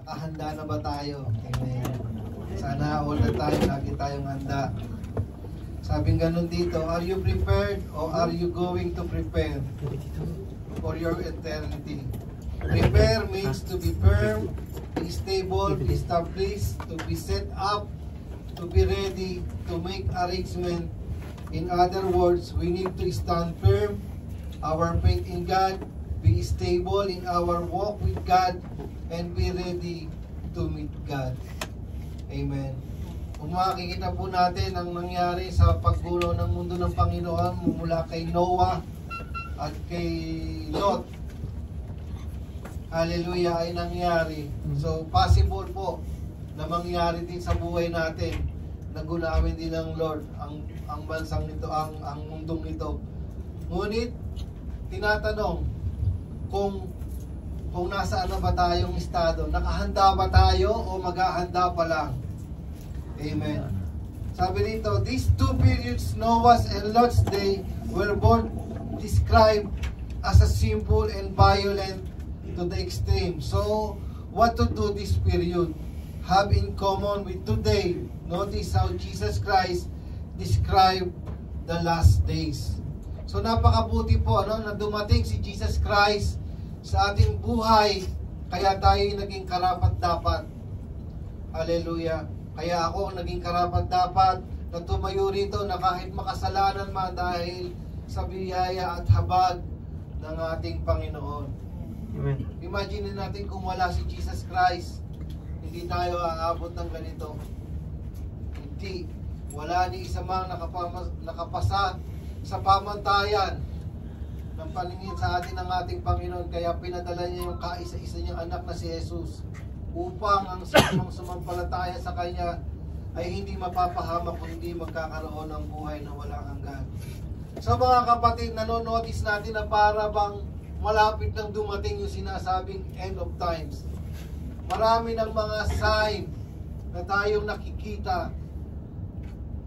Nakahanda na ba tayo? Amen. Sana all the time, lagi tayong handa. Sabing ganun dito, are you prepared or are you going to prepare for your eternity? Prepare means to be firm, be stable, be established, to be set up, to be ready, to make arrangement. In other words, we need to stand firm, our faith in God, be stable in our walk with God, and be ready to meet God. Amen. Kung makikita po natin ang nangyari sa paggulo ng mundo ng Panginoon mula kay Noah at kay Lot, hallelujah, ay nangyari. So possible po na mangyari din sa buhay natin na gunawin din ng Lord ang bansang ito, ang mundong ito. Ngunit tinatanong kung nasaan na ba tayong estado, nakahanda ba tayo o maghahanda pa lang? Amen. Sabi dito, these two periods, Noah's and Lot's day, were both described as a simple and violent to the extreme. So, what to do this period have in common with today? Notice how Jesus Christ described the last days. So, napakabuti po na dumating si Jesus Christ sa ating buhay, kaya tayo naging karapat-dapat. Hallelujah. Kaya ako naging karapat-dapat na tumayo rito na kahit makasalanan man dahil sa biyaya at habag ng ating Panginoon. Amen. Imagine natin kung wala si Jesus Christ, hindi tayo aabot ng ganito. Hindi. Wala ni isa mang nakapasa sa pamantayan ng paningin sa atin ng ating Panginoon. Kaya pinadala niya yung kaisa-isa niyang anak na si Jesus upang ang sinumang sumampalataya sa Kanya ay hindi mapapahamak kung hindi magkakaroon ng buhay na walang hanggan. So mga kapatid, nanonotice natin na para bang malapit nang dumating yung sinasabing end of times. Marami ng mga sign na tayong nakikita,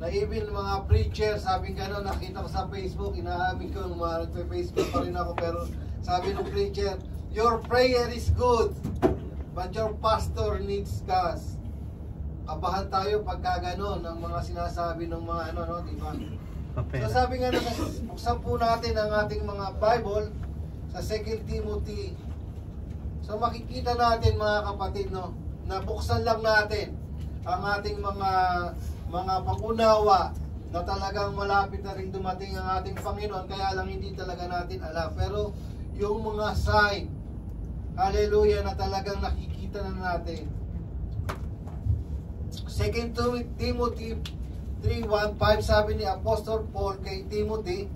na even mga preacher, sabi gano'n, nakita ko sa Facebook, inaamin ko, Facebook pa rin ako, pero sabi ng preacher, your prayer is good, but your pastor needs gas. Kabahan tayo pagka gano'n, ang mga sinasabi ng mga di ba? So sabi nga buksan po natin ang ating mga Bible sa 2 Timothy. So makikita natin mga kapatid, na buksan lang natin ang ating mga pangunawa na talagang malapit na rin dumating ang ating Panginoon, kaya lang hindi talaga natin alam. Pero yung mga sign, hallelujah, na talagang nakikita na natin. 2 Timothy 3:1-5, sabi ni Apostle Paul kay Timothy,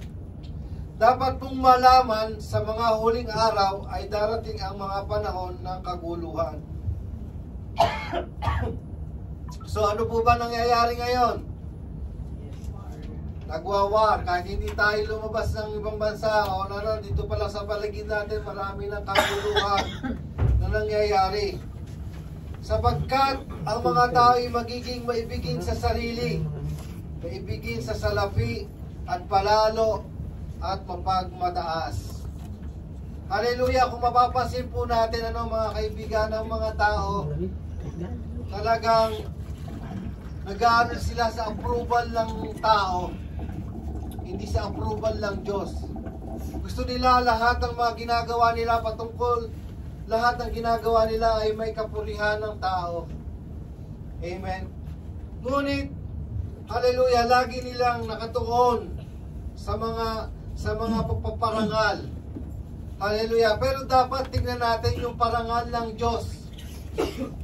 dapat mong malaman sa mga huling araw ay darating ang mga panahon ng kaguluhan. So ano po ba nangyayari ngayon? Nagwawar. Kahit hindi tayo lumabas ng ibang bansa o dito pa lang sa paligid natin, marami ng kaguluhan na nangyayari. Sapagkat ang mga tao ay magiging maibigin sa sarili, maibigin sa salapi at palalo at mapagmataas. Hallelujah! Kung mapapansin po natin mga kaibigan ng mga tao, talagang nag-aaral sila sa approval ng tao, hindi sa approval ng Diyos. Gusto nila lahat ng mga ginagawa nila patungkol, lahat ng ginagawa nila ay may kapurihan ng tao. Amen. Ngunit, hallelujah, lagi nilang nakatuon sa mga pagpaparangal. Hallelujah. Pero dapat tignan natin yung parangal ng Diyos.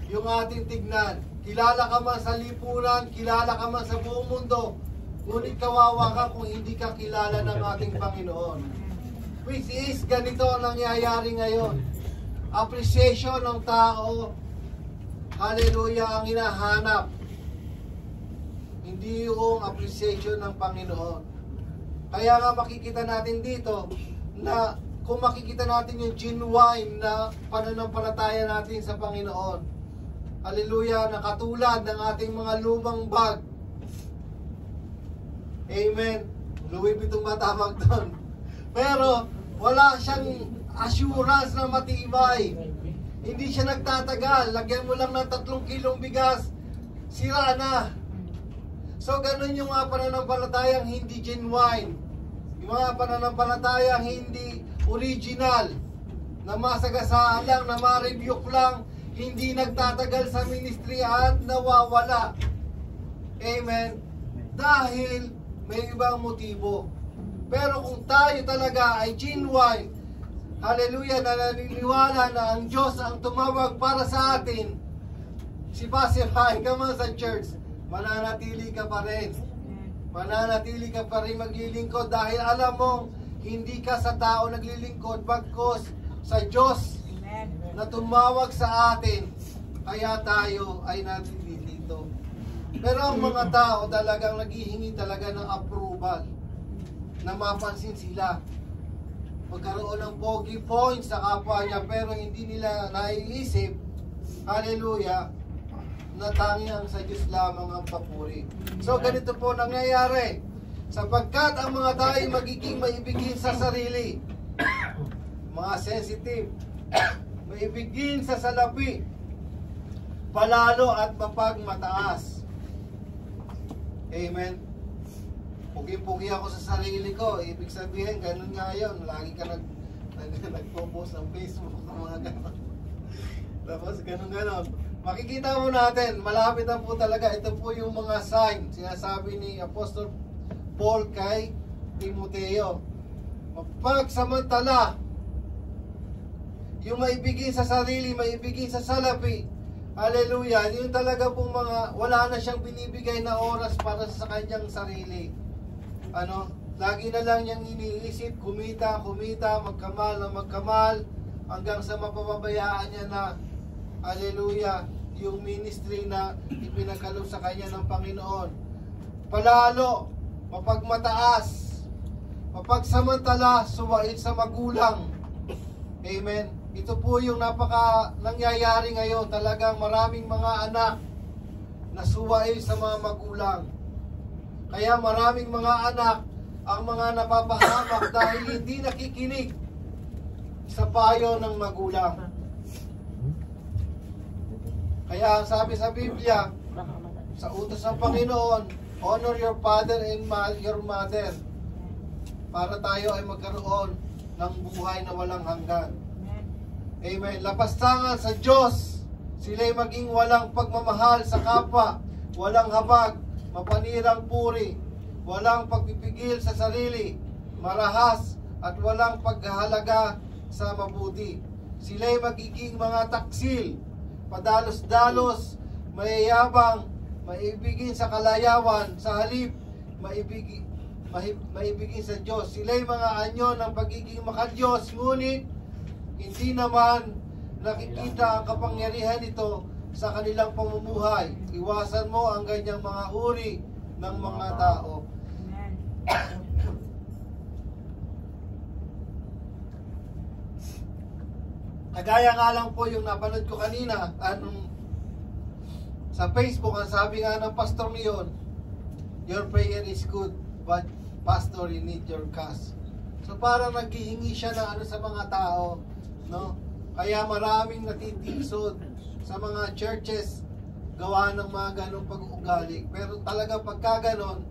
Yung ating tignan. Kilala ka man sa lipunan, kilala ka man sa buong mundo, ngunit kawawa ka kung hindi ka kilala ng ating Panginoon. Which is, ganito ang nangyayari ngayon. Appreciation ng tao, hallelujah, ang hinahanap. Hindi yung appreciation ng Panginoon. Kaya nga makikita natin dito na kung makikita natin yung genuine na pananampalataya natin sa Panginoon, hallelujah, na katulad ng ating mga lumang bag. Amen. Louis Vuitton matawag doon. Pero wala siyang assurance na matibay. Hindi siya nagtatagal. Lagyan mo lang ng 3 kilong bigas, sira na. So ganun yung mga pananampalatayang hindi genuine. Yung mga pananampalatayang hindi original, na masagasaan lang, na ma-rebuke lang, hindi nagtatagal sa ministry at nawawala. Amen? Dahil may ibang motibo. Pero kung tayo talaga ay genuine, hallelujah, na naniniwala na ang Diyos ang tumawag para sa atin, sipasipahin ka man sa church, mananatili ka pa rin. Mananatili ka pa rin maglilingkod dahil alam mo, hindi ka sa tao naglilingkod, bagkos sa Diyos na tumawag sa atin, kaya tayo ay nandito. Pero ang mga tao talagang naghihingi talaga ng approval, na mapansin sila, magkaroon ng pogi points sa kapwa niya, pero hindi nila naiisip, hallelujah, na tanging sa Diyos lamang ang papuri. So ganito po nangyayari, sapagkat ang mga tayo magiging maibigin sa sarili, mga sensitive, maibigin sa salapi, palalo at mapagmataas. Amen. Pugi-pugi ako sa sarili ko, ibig sabihin ganun nga yun, lagi ka nag-post ng Facebook ng mga ganun. Tapos ganun. Makikita mo natin, malapit na po talaga, ito po yung mga sign, sinasabi ni Apostol Paul kay Timoteo. Mapagsamantala, yung maibigin sa sarili, maibigin sa salapi, hallelujah, yung talaga pong mga, wala na siyang binibigay na oras para sa kanyang sarili. Lagi na lang niyang iniisip, kumita, magkamal na magkamal, hanggang sa mapapabayaan niya na, hallelujah, yung ministry na ipinagkaloob sa kanya ng Panginoon. Palalo, mapagmataas, mapagsamantala, suwaid sa magulang. Amen. Ito po yung nangyayari ngayon. Talagang maraming mga anak na suwaid sa mga magulang. Kaya maraming mga anak ang mga napapahamak dahil hindi nakikinig sa payo ng magulang. Kaya sabi sa Biblia, sa utos ng Panginoon, honor your father and your mother, para tayo ay magkaroon ng buhay na walang hanggan. Amen. Lapastangan sa Diyos, sila'y maging walang pagmamahal sa kapwa, walang habag, mapanirang puri, walang pagpipigil sa sarili, marahas, at walang paghahalaga sa mabuti. Sila'y magiging mga taksil, padalos-dalos, mayayabang, maibigin sa kalayawan, sa halip, maibigin sa Diyos. Sila'y mga anyo ng pagiging makadiyos, ngunit hindi naman nakikita ang kapangyarihan nito sa kanilang pamumuhay. Iwasan mo ang ganyang mga uri ng mga tao. Kagaya nga lang po yung napanood ko kanina sa Facebook, ang sabi nga ng pastor niyon, your prayer is good, but pastor, you need your cash. So parang naghihingi siya ng sa mga tao, no? Kaya maraming natitisod sa mga churches gawa ng mga ganong pag-uugali. Pero talaga pagka ganon,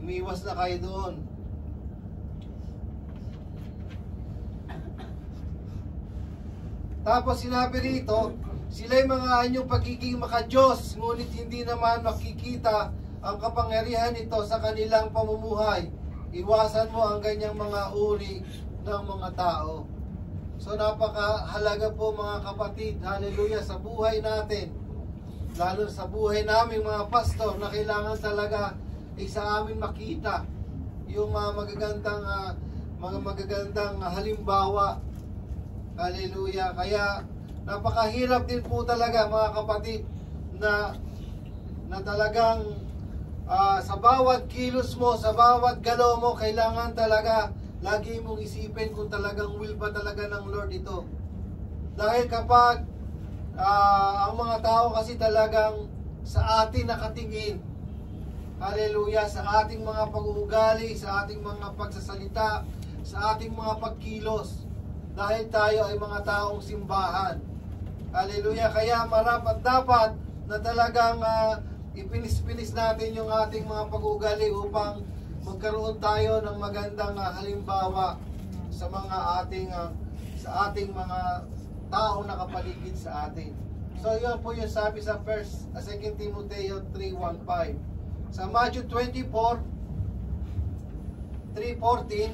umiwas na kayo doon. Tapos sinabi rito, sila'y mga anyong pagiging makadiyos, ngunit hindi naman makikita ang kapangyarihan nito sa kanilang pamumuhay. Iwasan mo ang ganyang mga uri ng mga tao. So napakahalaga po mga kapatid, hallelujah, sa buhay natin, lalo sa buhay namin mga pastor, na kailangan talaga sa amin makita yung mga magagandang halimbawa. Hallelujah. Kaya napakahirap din po talaga mga kapatid na talagang sa bawat kilos mo, sa bawat galaw mo, kailangan talaga lagi mong isipin kung talagang will ba talaga ng Lord ito. Dahil kapag ang mga tao kasi talagang sa atin nakatingin, hallelujah, sa ating mga pag-uugali, sa ating mga pagsasalita, sa ating mga pagkilos, dahil tayo ay mga taong simbahan. Hallelujah. Kaya marapat dapat na talagang ipinis-pinis natin yung ating mga pag-ugali upang magkaroon tayo ng magandang halimbawa sa mga ating mga tao na kapaligid sa atin. So yun po yung sabi sa 2 Timoteo 3:1-5. Sa Matthew 24:3-14,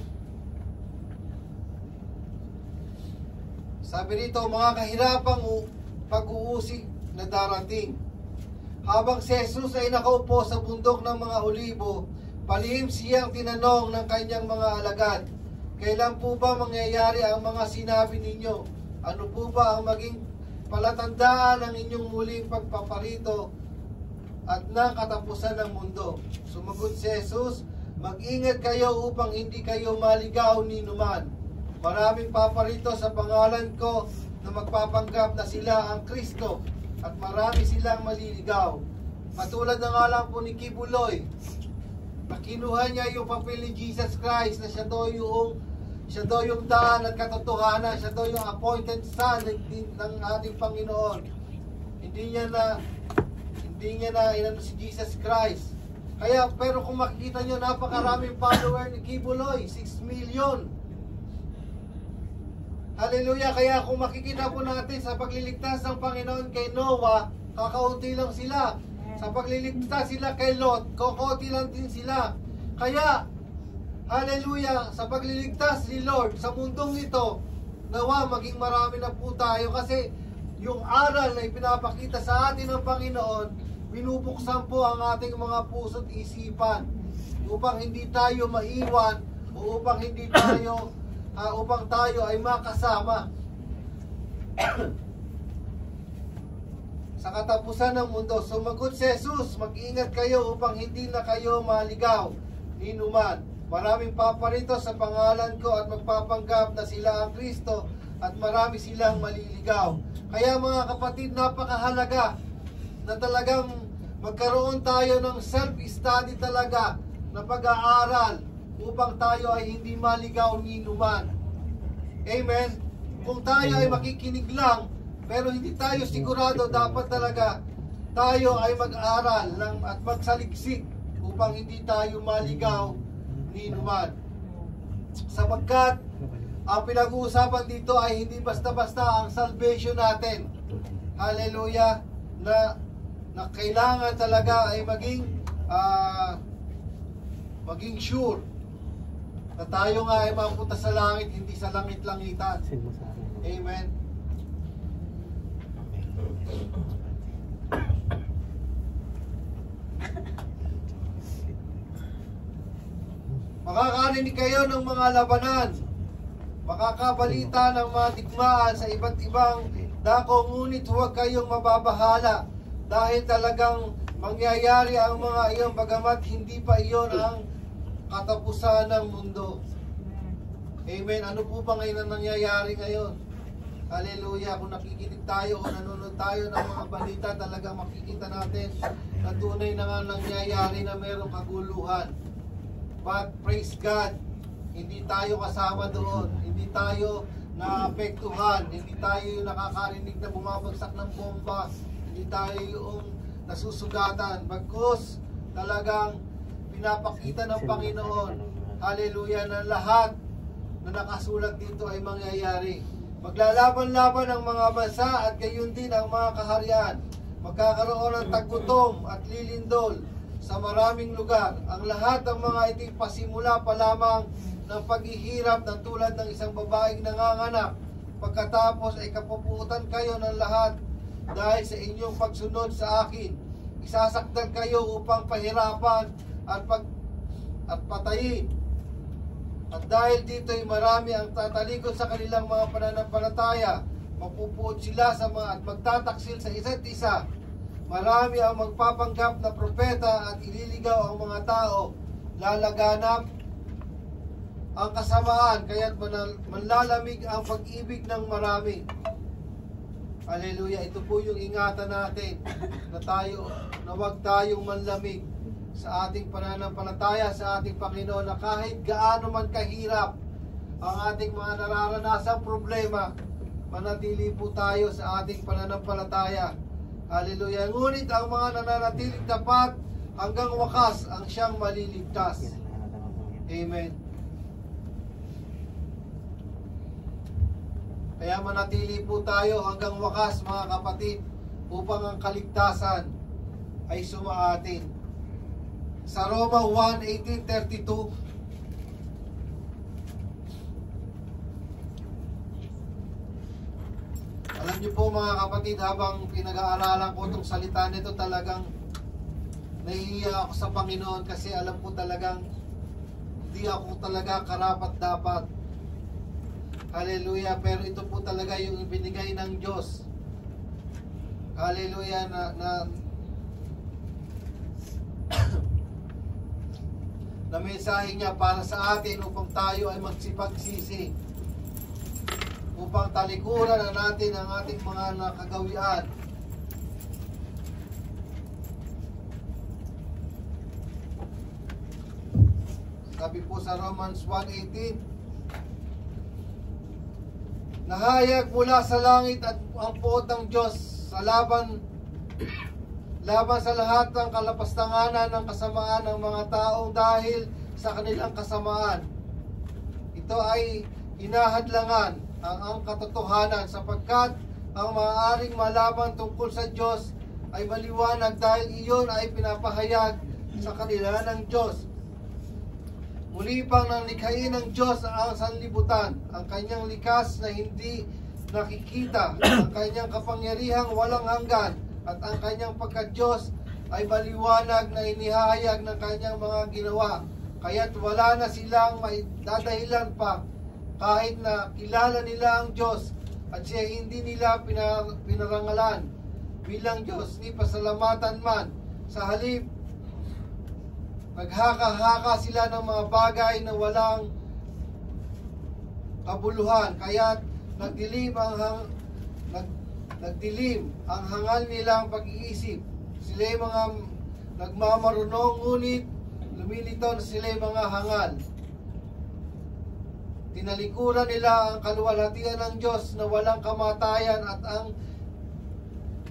sabi rito, mga kahirapang pag-uusig na darating. Habang si Jesus ay nakaupo sa bundok ng mga Olibo, palihim siyang tinanong ng kanyang mga alagad, kailan po ba mangyayari ang mga sinabi ninyo? Ano po ba ang maging palatandaan ng inyong muling pagpaparito at ng katapusan ng mundo? Sumagot si Jesus, mag-ingat kayo upang hindi kayo maligaw ni numan. Maraming paparito sa pangalan ko na magpapanggap na sila ang Kristo at marami silang maliligaw. Katulad na nga lang po ni Kibuloy, na kinuha niya yung papel ni Jesus Christ na siya daw yung daan at katotohanan, siya daw yung appointed son ng ating Panginoon. Hindi niya na inano si Jesus Christ. Kaya, pero kung makikita nyo, napakaraming follower ni Kibuloy, 6 million. Hallelujah. Kaya kung makikita po natin sa pagliligtas ng Panginoon kay Noah, kakaunti lang sila. Sa pagliligtas sila kay Lot, kakunti lang din sila. Kaya, hallelujah, sa pagliligtas ni Lord sa mundong ito, nawa maging marami na po tayo kasi yung aral na ipinapakita sa atin ng Panginoon, binubuksan po ang ating mga puso't isipan upang hindi tayo maiwan o upang tayo ay makasama sa katapusan ng mundo. Sumagot si Jesus, mag-ingat kayo upang hindi na kayo maligaw ni numan. Maraming paparito sa pangalan ko at magpapanggap na sila ang Kristo at marami silang maliligaw. Kaya mga kapatid, napakahalaga na talagang magkaroon tayo ng self-study talaga na pag-aaral upang tayo ay hindi maligaw ni numan. Amen? Kung tayo ay makikinig lang pero hindi tayo sigurado, dapat talaga tayo ay mag-aral at magsaliksik upang hindi tayo maligaw ni numan. Sapagkat ang pinag-uusapan dito ay hindi basta-basta ang salvation natin. Hallelujah. Na kailangan talaga ay maging sure na tayo nga ay mapunta sa langit, hindi sa langit-langitan. Amen. Makakarinig kayo ng mga labanan, makakabalita ng mga digmaan sa iba't ibang dako, ngunit huwag kayong mababahala dahil talagang mangyayari ang mga iyon bagamat hindi pa iyon ang katapusan ng mundo. Amen. Ano po ba ngayon ang nangyayari ngayon? Hallelujah. Kung nakikinig tayo o nanonood tayo ng mga balita, talagang makikita natin na tunay na nga nangyayari na mayroong kaguluhan. But praise God, hindi tayo kasama doon. Hindi tayo naapektuhan. Hindi tayo yung nakakarinig na bumabagsak ng bomba. Hindi tayo yung nasusugatan. Bagkus, talagang pinapakita ng Panginoon, hallelujah, na lahat na nakasulat dito ay mangyayari. Maglalaban-laban ang mga bansa at gayon din ang mga kaharian. Magkakaroon ng taggutom at lilindol sa maraming lugar. Ang lahat ng mga ito'y pasimula pa lamang ng paghihirap ng tulad ng isang babaeng nanganganak. Pagkatapos ay kapuputan kayo ng lahat dahil sa inyong pagsunod sa akin. Isasaktan kayo upang pahirapan at patayin. At dahil dito ay marami ang tatalikod sa kanilang mga pananampalataya, mapupuot sila sa mga at magtataksil sa isa't isa. Marami ang magpapanggap na propeta at ililigaw ang mga tao. Lalaganap ang kasamaan, kaya't manlalamig ang pag-ibig ng marami. Hallelujah. Ito po yung ingatan natin na huwag tayong manlamig sa ating pananampalataya sa ating Panginoon, na kahit gaano man kahirap ang ating mga nararanasang problema, manatili po tayo sa ating pananampalataya. Hallelujah. Ngunit ang mga nananatiling tapat hanggang wakas ang siyang maliligtas. Amen. Kaya manatili po tayo hanggang wakas, mga kapatid, upang ang kaligtasan ay sumaatin. Sa Roma 1:18-32, alam niyo po mga kapatid, habang pinag-aaralan ko itong salita nito, talagang nahihiya ako sa Panginoon kasi alam ko talagang hindi ako talaga karapat-dapat. Hallelujah. Pero ito po talaga yung ibinigay ng Diyos. Hallelujah. Na mensahe niya para sa atin upang tayo ay magsipagsisi, upang talikuran na natin ang ating mga nakagawian. Sabi po sa Romans 1:18, nahayag mula sa langit at ang puot ng Diyos sa laban sa lahat ng kalapastanganan ng kasamaan ng mga taong dahil sa kanilang kasamaan. Ito ay hinahadlangan ang katotohanan, sapagkat ang maaaring malaman tungkol sa Diyos ay maliwanag dahil iyon ay pinapahayag sa kanila ng Diyos. Muli pang nalikhain ng Diyos ang sanlibutan, ang kanyang likas na hindi nakikita, ang kanyang kapangyarihang walang hanggan, at ang kanyang pagka-Diyos ay maliwanag na inihahayag ng kanyang mga ginawa. Kaya't wala na silang maidadahilan pa, kahit na kilala nila ang Diyos at siya hindi nila pinarangalan bilang Diyos ni pasalamatan man. Sa halip, naghaka-haka sila ng mga bagay na walang kabuluhan, kaya't nagdilim ang hangal nilang pag-iisip. Sila'y mga nagmamarunong, ngunit lumilitaw na sila'y mga hangal. Tinalikuran nila ang kaluwalhatian ng Diyos na walang kamatayan, at ang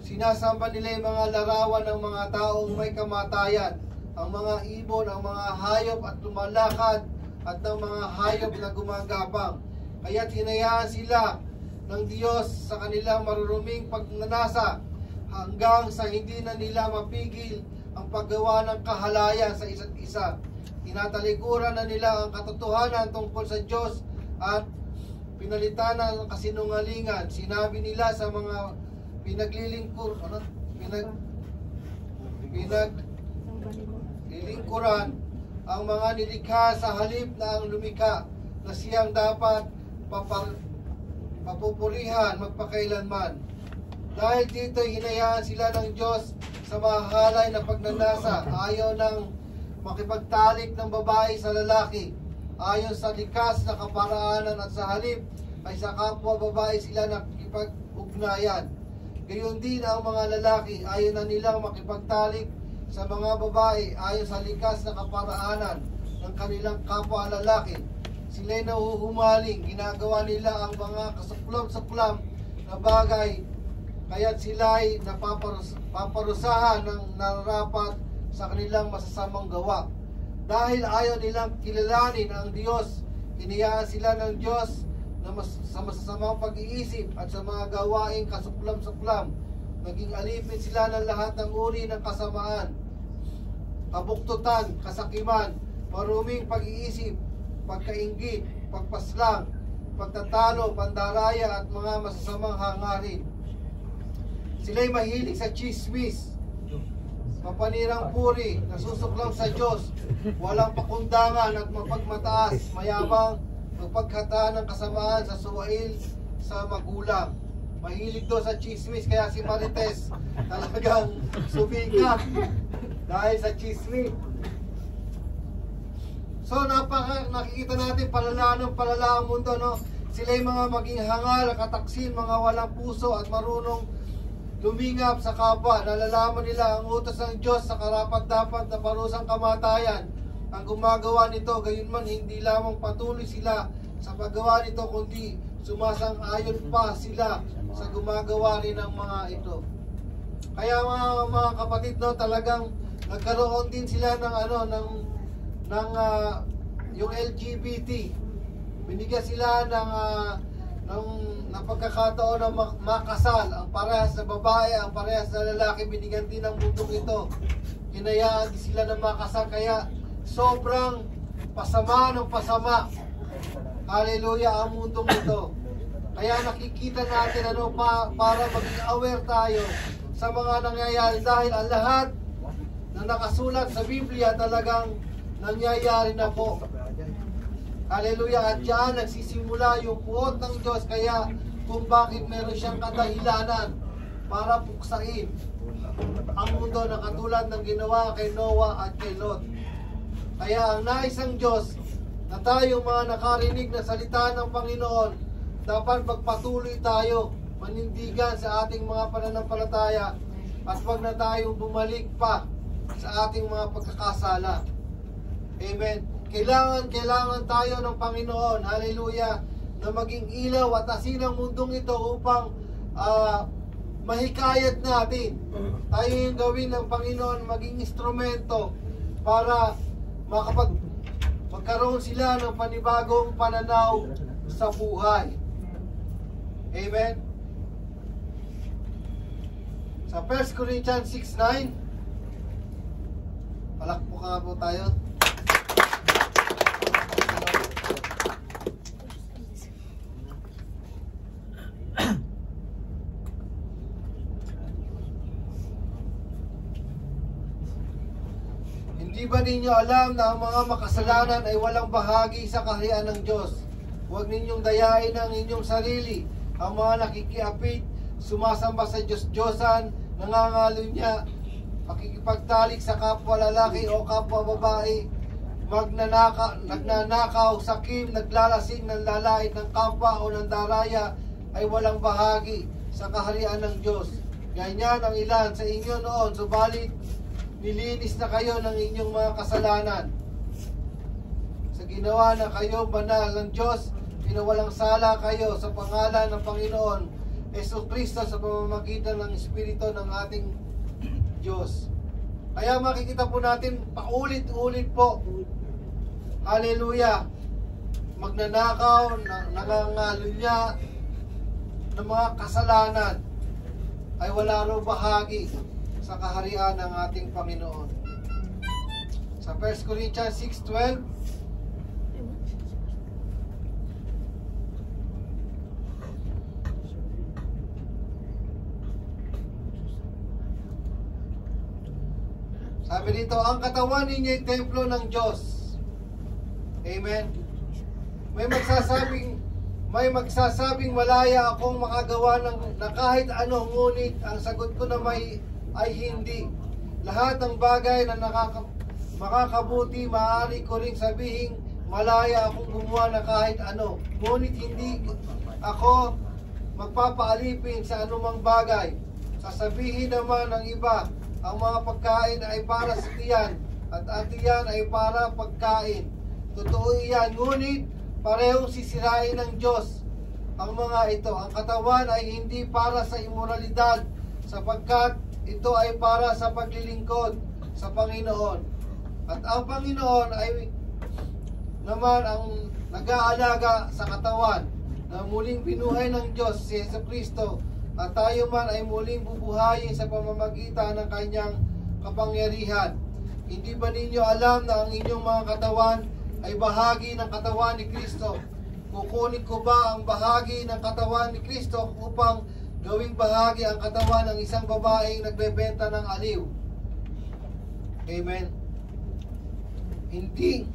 sinasamba nila yung mga larawan ng mga taong may kamatayan, ang mga ibon, ang mga hayop at lumalakad, at ng mga hayop na gumagapang. Kaya't hinayaan sila ng Diyos sa kanilang maruruming pagnanasa hanggang sa hindi na nila mapigil ang paggawa ng kahalayan sa isa't isa. Tinatalikuran na nila ang katotohanan tungkol sa Diyos at pinalitan ng kasinungalingan. Sinabi nila sa mga pinaglilingkuran ang mga nilikha sa halip na ang lumikha na siyang dapat papupurihan magpakailanman. Dahil dito hinayaan sila ng Diyos sa mahalay na pagnanasa. Ayaw ng makipagtalik ng babae sa lalaki ayon sa likas na kaparaanan, at sa halip ay sa kapwa babae sila nakikipag-ugnayan. Gayon din ang mga lalaki, ayaw na nilang makipagtalik sa mga babae ayon sa likas na kaparaanan ng kanilang kapwa lalaki. Sila'y nahuhumaling, ginagawa nila ang mga kasuklam-suklam na bagay, kaya't sila'y napaparusahan ng nararapat sa kanilang masasamang gawa. Dahil ayaw nilang kilalanin ang Diyos, hinayaan sila ng Diyos na sa masasamang pag-iisip at sa mga gawaing kasuklam-suklam. Naging alipin sila ng lahat ng uri ng kasamaan, kabuktutan, kasakiman, maruming pag-iisip, pagkainggit, pagpaslang, pagtatalo, pandaraya at mga masasamang hangarin. Sila'y mahilig sa chismis, mapanirang puri, nasusuklaw sa Diyos, walang pakundangan at mapagmataas, mayabang, magpaghataan ng kasamaan sa suwail sa magulang. Mahilig do sa chismis, kaya si Marites talagang sumikat dahil sa chismis. So nakikita natin palala ang mundo, no? Sila'y mga maging hangal, kataksin, mga walang puso at marunong lumingap sa kapwa. Nalalaman nila ang utos ng Diyos sa karapat-dapat na parusang kamatayan. Ang gumagawa nito, gayunman hindi lamang patuloy sila sa paggawa nito, kundi sumasang-ayon pa sila sa gumagawa rin ng mga ito. Kaya mga kapatid, no, talagang nagkaroon din sila ng yung LGBT. Binigyan sila ng pagkakataon na makasal. Ang parehas na babae, ang parehas na lalaki, binigyan din ng mundong ito. Hinayaan din sila na makasal. Kaya sobrang pasama ng pasama. Hallelujah, ang mundong ito. Kaya nakikita natin para maging aware tayo sa mga nangyayari, dahil ang lahat na nakasulat sa Biblia talagang nangyayari na po. Hallelujah. At diyan nagsisimula yung puot ng Diyos, kaya kung bakit meron siyang kadahilanan para puksain ang mundo na katulad ng ginawa kay Noah at kay Lot. Kaya ang nais ng Diyos na tayo mga nakarinig na salita ng Panginoon, dapat magpatuloy tayo manindigan sa ating mga pananampalataya at wag na tayong bumalik pa sa ating mga pagkakasala. Amen. Kailangan tayo ng Panginoon, hallelujah, na maging ilaw at asin ng mundong ito upang mahikayat natin. Tayo yung gawin ng Panginoon, maging instrumento para magkaroon sila ng panibagong pananaw sa buhay. Amen. Sa 1 Corinthians 6:9, palakpakan po tayo. Hindi ba ninyo alam na ang mga makasalanan ay walang bahagi sa kaharian ng Diyos? Huwag ninyong dayain ang inyong sarili. Ang mga nakikiapit, sumasamba sa Diyos-Diyosan, nangangalunya, pakikipagtalik sa kapwa lalaki o kapwa babae, nagnanakaw, sakim, naglalasing, nanlalait ng kapwa o ng daraya, ay walang bahagi sa kaharian ng Diyos. Ganyan ang ilan sa inyo noon, subalit nilinis na kayo ng inyong mga kasalanan. Sa ginawa na kayo banal ng Diyos, pinawalang sala kayo sa pangalan ng Panginoon Jesucristo sa pamamagitan ng Espiritu ng ating Diyos. Kaya makikita po natin paulit-ulit po, hallelujah, magnanakaw, nangangalunya ng mga kasalanan ay wala raw bahagi sa kaharian ng ating Panginoon. Sa 1 Corinthians 6:12, sabi dito, ang katawan ninyo ay templo ng Diyos. Amen. May magsasabing malaya akong makagawa na kahit ano, ngunit ang sagot ko na ay hindi. Lahat ng bagay na makakabuti, maaari ko rin sabihin malaya akong gumawa na kahit ano, ngunit hindi ako magpapaalipin sa anumang bagay. Sasabihin naman ng iba, ang mga pagkain ay para sa tiyan at ang tiyan ay para pagkain. Totoo iyan, ngunit parehong sisirain ng Diyos ang mga ito. Ang katawan ay hindi para sa imoralidad, sapagkat ito ay para sa paglilingkod sa Panginoon. At ang Panginoon ay naman ang nag-aalaga sa katawan na muling binuhay ng Diyos si Jesucristo, at tayo man ay muling bubuhayin sa pamamagitan ng kanyang kapangyarihan. Hindi ba ninyo alam na ang inyong mga katawan ay bahagi ng katawan ni Kristo? Kukunin ko ba ang bahagi ng katawan ni Kristo upang gawing bahagi ang katawan ng isang babaeng nagbebenta ng aliw? Amen. Hindi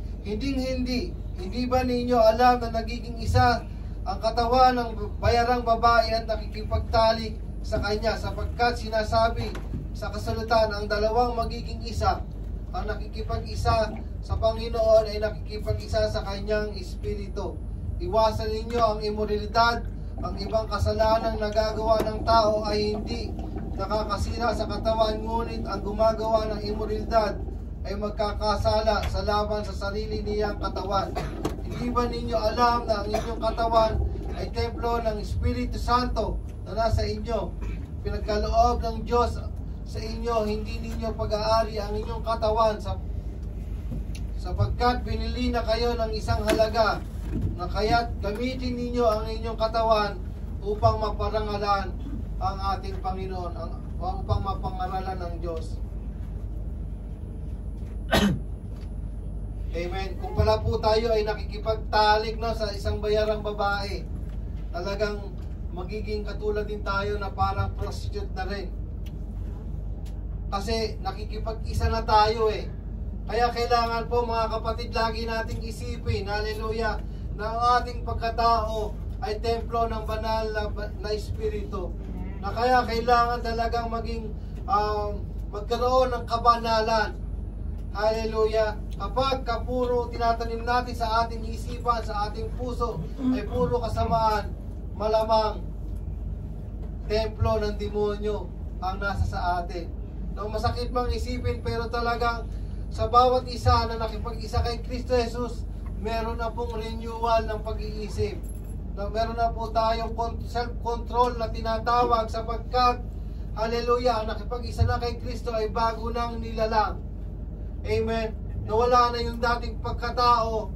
ba ninyo alam na nagiging isa ang katawan ng bayarang babae at nakikipagtalik sa kanya, sapagkat sinasabi sa kasulatan, ang dalawang magiging isa. Ang nakikipag-isa sa Panginoon ay nakikipag-isa sa kanyang espiritu. Iwasan ninyo ang imoralidad. Ang ibang kasalanang nagagawa ng tao ay hindi nakakasira sa katawan, ngunit ang gumagawa ng imoralidad ay magkakasala sa laban sa sarili niyang katawan. Hindi ba ninyo alam na ang inyong katawan ay templo ng Espiritu Santo na nasa inyo. Pinagkaloob ng Diyos sa inyo, hindi ninyo pag-aari ang inyong katawan sapagkat binili na kayo ng isang halaga, na kaya't gamitin ninyo ang inyong katawan upang maparangalan ang ating Panginoon, upang mapangaralan ng Diyos. Amen. Kung pala po tayo ay nakikipagtalik sa isang bayarang babae, talagang magiging katulad din tayo na parang prostitute na rin. Kasi nakikipag-isa na tayo eh. Kaya kailangan po mga kapatid, lagi nating isipin, hallelujah, na ang ating pagkatao ay templo ng banal na Espiritu. Na kaya kailangan talagang magkaroon ng kabanalan. Hallelujah. Kapag puro tinatanim natin sa ating isipan, sa ating puso, ay puro kasamaan, malamang templo ng demonyo ang nasa sa atin. No, masakit mang isipin, pero talagang sa bawat isa na nakipag-isa kay Kristo Jesus, meron na pong renewal ng pag-iisip. Meron na po tayong self-control na tinatawag, sapagkat, hallelujah, ang nakipag-isa na kay Kristo ay bago nang nilalang. Amen. Nawala na yung dating pagkatao,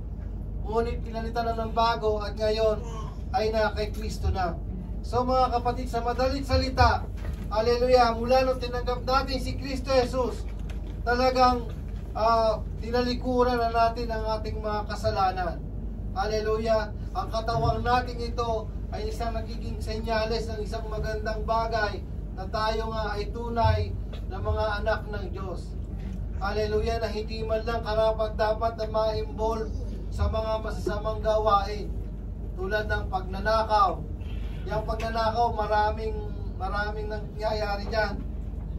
ngunit pinalitan na ng bago, at ngayon ay na kay Kristo na. So mga kapatid, sa madaling salita, hallelujah, mula nung tinanggap natin si Kristo Jesus, talagang tinalikuran na natin ang ating mga kasalanan. Hallelujah. Ang katawang natin ito ay isang nagiging senyales ng isang magandang bagay na tayo nga ay tunay na mga anak ng Diyos. Hallelujah, na hindi man lang karapat-dapat na ma-involve sa mga masasamang gawain tulad ng pagnanakaw. Yung pagnanakaw, maraming nangyayari dyan.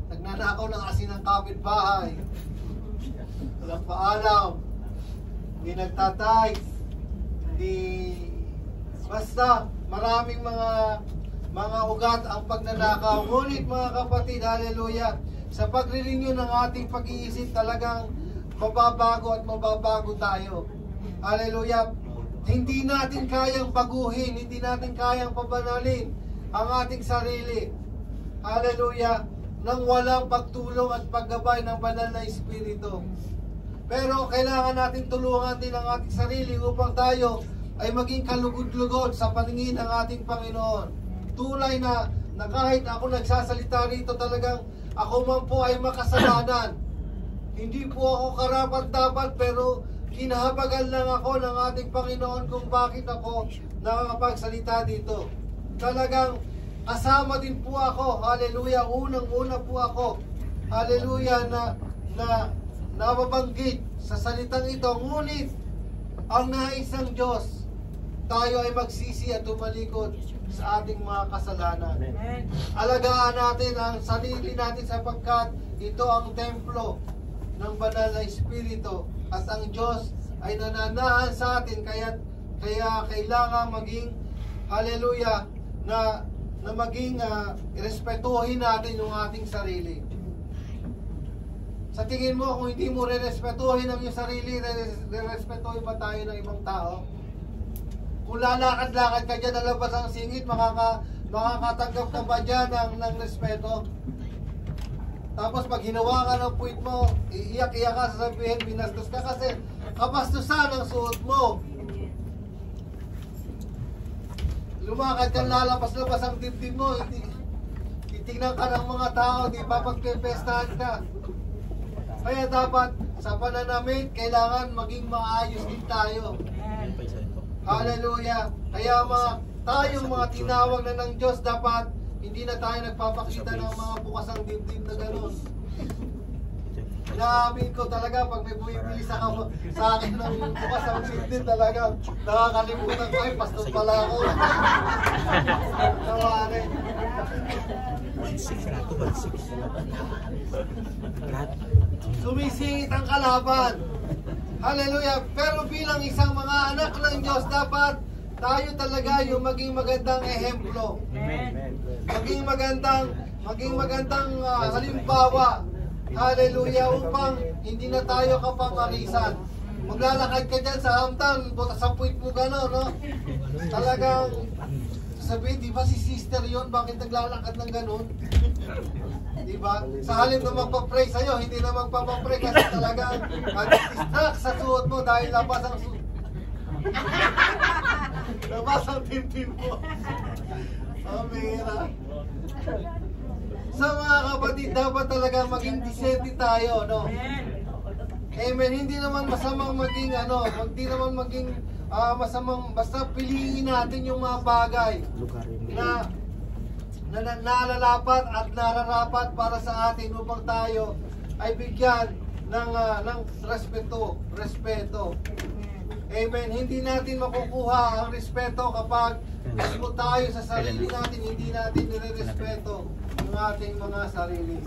Nagnanakaw ng asin ng kapitbahay, walang paalam, hindi nagtatay, basta maraming mga ugat ang pagnanakaw. Ngunit mga kapatid, hallelujah, sa pagre-renew ng ating pag-iisip, talagang mababago at mababago tayo. Hallelujah. Hindi natin kayang baguhin, hindi natin kayang pabanalin ang ating sarili. Hallelujah. Nang walang pagtulong at paggabay ng banal na Espiritu. Pero kailangan natin tulungan din ang ating sarili upang tayo ay maging kalugod-lugod sa paningin ng ating Panginoon. Tunay na kahit ako nagsasalita rito, talagang ako man po ay makasalanan. Hindi po ako karapat-dapat, pero kinahabagan lang ako ng ating Panginoon kung bakit ako nakakapagsalita dito. Talagang kasama din po ako, hallelujah, unang-una po ako, hallelujah, na nababanggit sa salitang ito. Ngunit ang nais ng Diyos, tayo ay magsisi at tumalikod sa ating mga kasalanan. Alagaan natin ang sarili natin, sapagkat ito ang templo ng banal na Espiritu, at ang Diyos ay nananahan sa atin. Kaya kailangan maging, hallelujah, na maging irespetuhin natin yung ating sarili. Sa tingin mo, kung hindi mo re-respetuhin ang iyong sarili, re-respetuhin ba tayo ng ibang tao? Kung lalakad-lakad ka dyan na labas ang singit, makakatanggap ka ba dyan ng respeto? Tapos pag hinawa ka ng puwit mo, iiyak-iyak ka, sasabihin, binastos ka, kasi kabastusan ang suot mo. Lumakad ka, lalabas-labas ang dibdib mo, titignan ka ng mga tao, di ba pagpepestahan ka? Kaya dapat sa pananamit, kailangan maging maayos din tayo. Hallelujah. Kaya tayong mga tinawag na ng Diyos, dapat hindi na tayo nagpapakita ng mga bukasang dibdib na gano'n. Inaamin ko talaga, pag may bumibili sa akin ng bukasang dibdib, talaga nakakalimutan ko, ay pastor pala ako. Nawarin. Sumisingit ang kalaban. Hallelujah. Pero bilang isang mga anak ng Diyos, dapat tayo talaga yung maging magandang ehemplo. Maging magandang halimbawa. Hallelujah. Upang hindi na tayo kapangarisan. Maglalakad ka dyan sa hamtan, sa puwit mo gano'n, no? Talagang Sabihin, di ba si sister yon, bakit naglalakad ng ganun? Di ba? Sa halip na magpa-pray sa'yo, hindi na magpapapray kasi talaga mag-distract sa suot mo dahil labas ang suot. Labas ang tintin mo. Oh, mira. Sa mga kapatid, dapat talaga maging disente tayo, no? Amen. Hindi naman masamang maging, hindi naman maging masamang, basta piliin natin yung mga bagay na nalalapat at nararapat para sa atin upang tayo ay bigyan ng respeto. Amen. Hindi natin makukuha ang respeto kapag mismo tayo sa sarili natin, hindi natin nire-respeto ang ating mga sarili.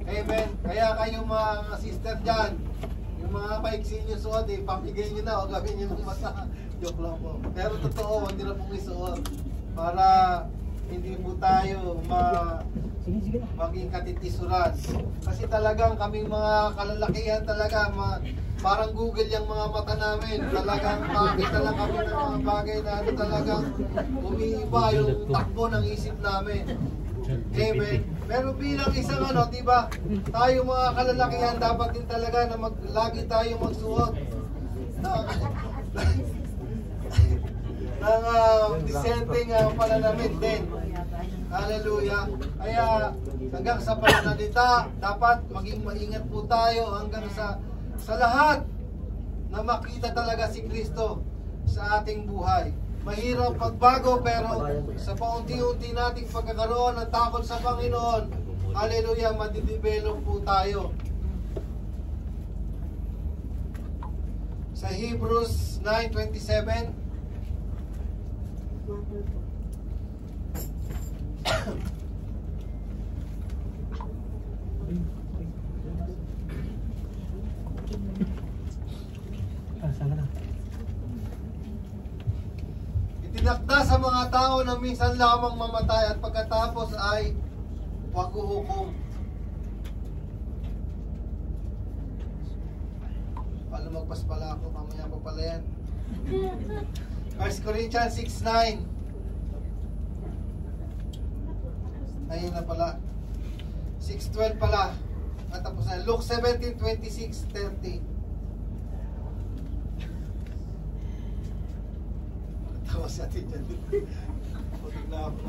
Amen. Kaya kayo mga sister dyan, yung mga paiksi nyo suot, pamigay nyo na o gawin nyo ng masa. Joke lang po. Pero totoo, hindi na pong isuot para hindi po tayo maging katitisuran. Kasi talagang kaming mga kalalakihan talaga, parang Google yung mga mata namin. Talagang makakita lang kami ng mga bagay na talagang umiiba yung takbo ng isip namin. Amen. Pero bilang isang diba, tayo mga kalalakihan dapat din talaga na lagi tayo magsuot ng disenteng pananamit din. Hallelujah. Kaya hanggang sa pananalita, dapat maging maingat po tayo hanggang sa lahat na makita talaga si Kristo sa ating buhay. Mahirap pagbago pero sa paunti-unti nating pagkakaroon ng takot sa Panginoon, hallelujah, madidevelop po tayo. Sa Hebrews 9:27, itinakda sa mga tao na minsan lamang mamatay at pagkatapos ay paghuhukom. Lumagpas pala ako, mamaya pa pala yan. 1 Corinthians 6:9. Ayun na pala. 6:12 pala. At tapos na. Luke 17:26-30. Tawa sa atin dyan. Pagod na ako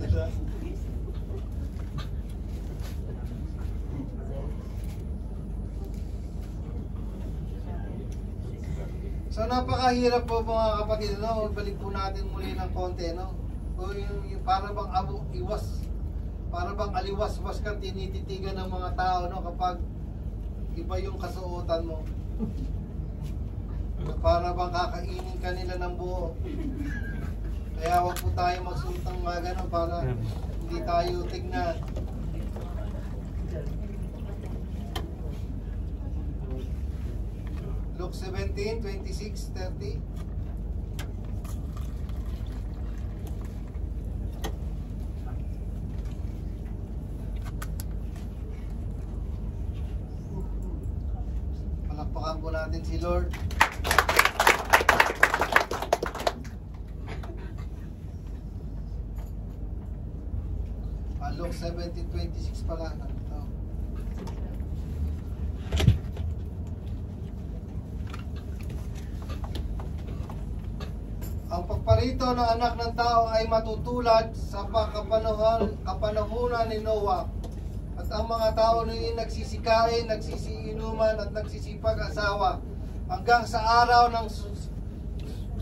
na... So napakahirap po mga kapatid, balik po natin muli ng konti, So yung para bang para bang aliwas-was kang tinititigan ng mga tao, kapag iba yung kasuotan mo. Para bang kakainin ka nila ng buo. Kaya wag po tayo magsuot ng mga ganun para hindi tayo tignan. Luke 17:26-30. Palakpakan po natin si Lord. Luke 17:26 pala. Ang pagparito ng anak ng tao ay matutulad sa kapanahunan ni Noah. At ang mga tao niya nagsisikain, nagsisiinuman at nagsisipag-asawa hanggang sa araw ng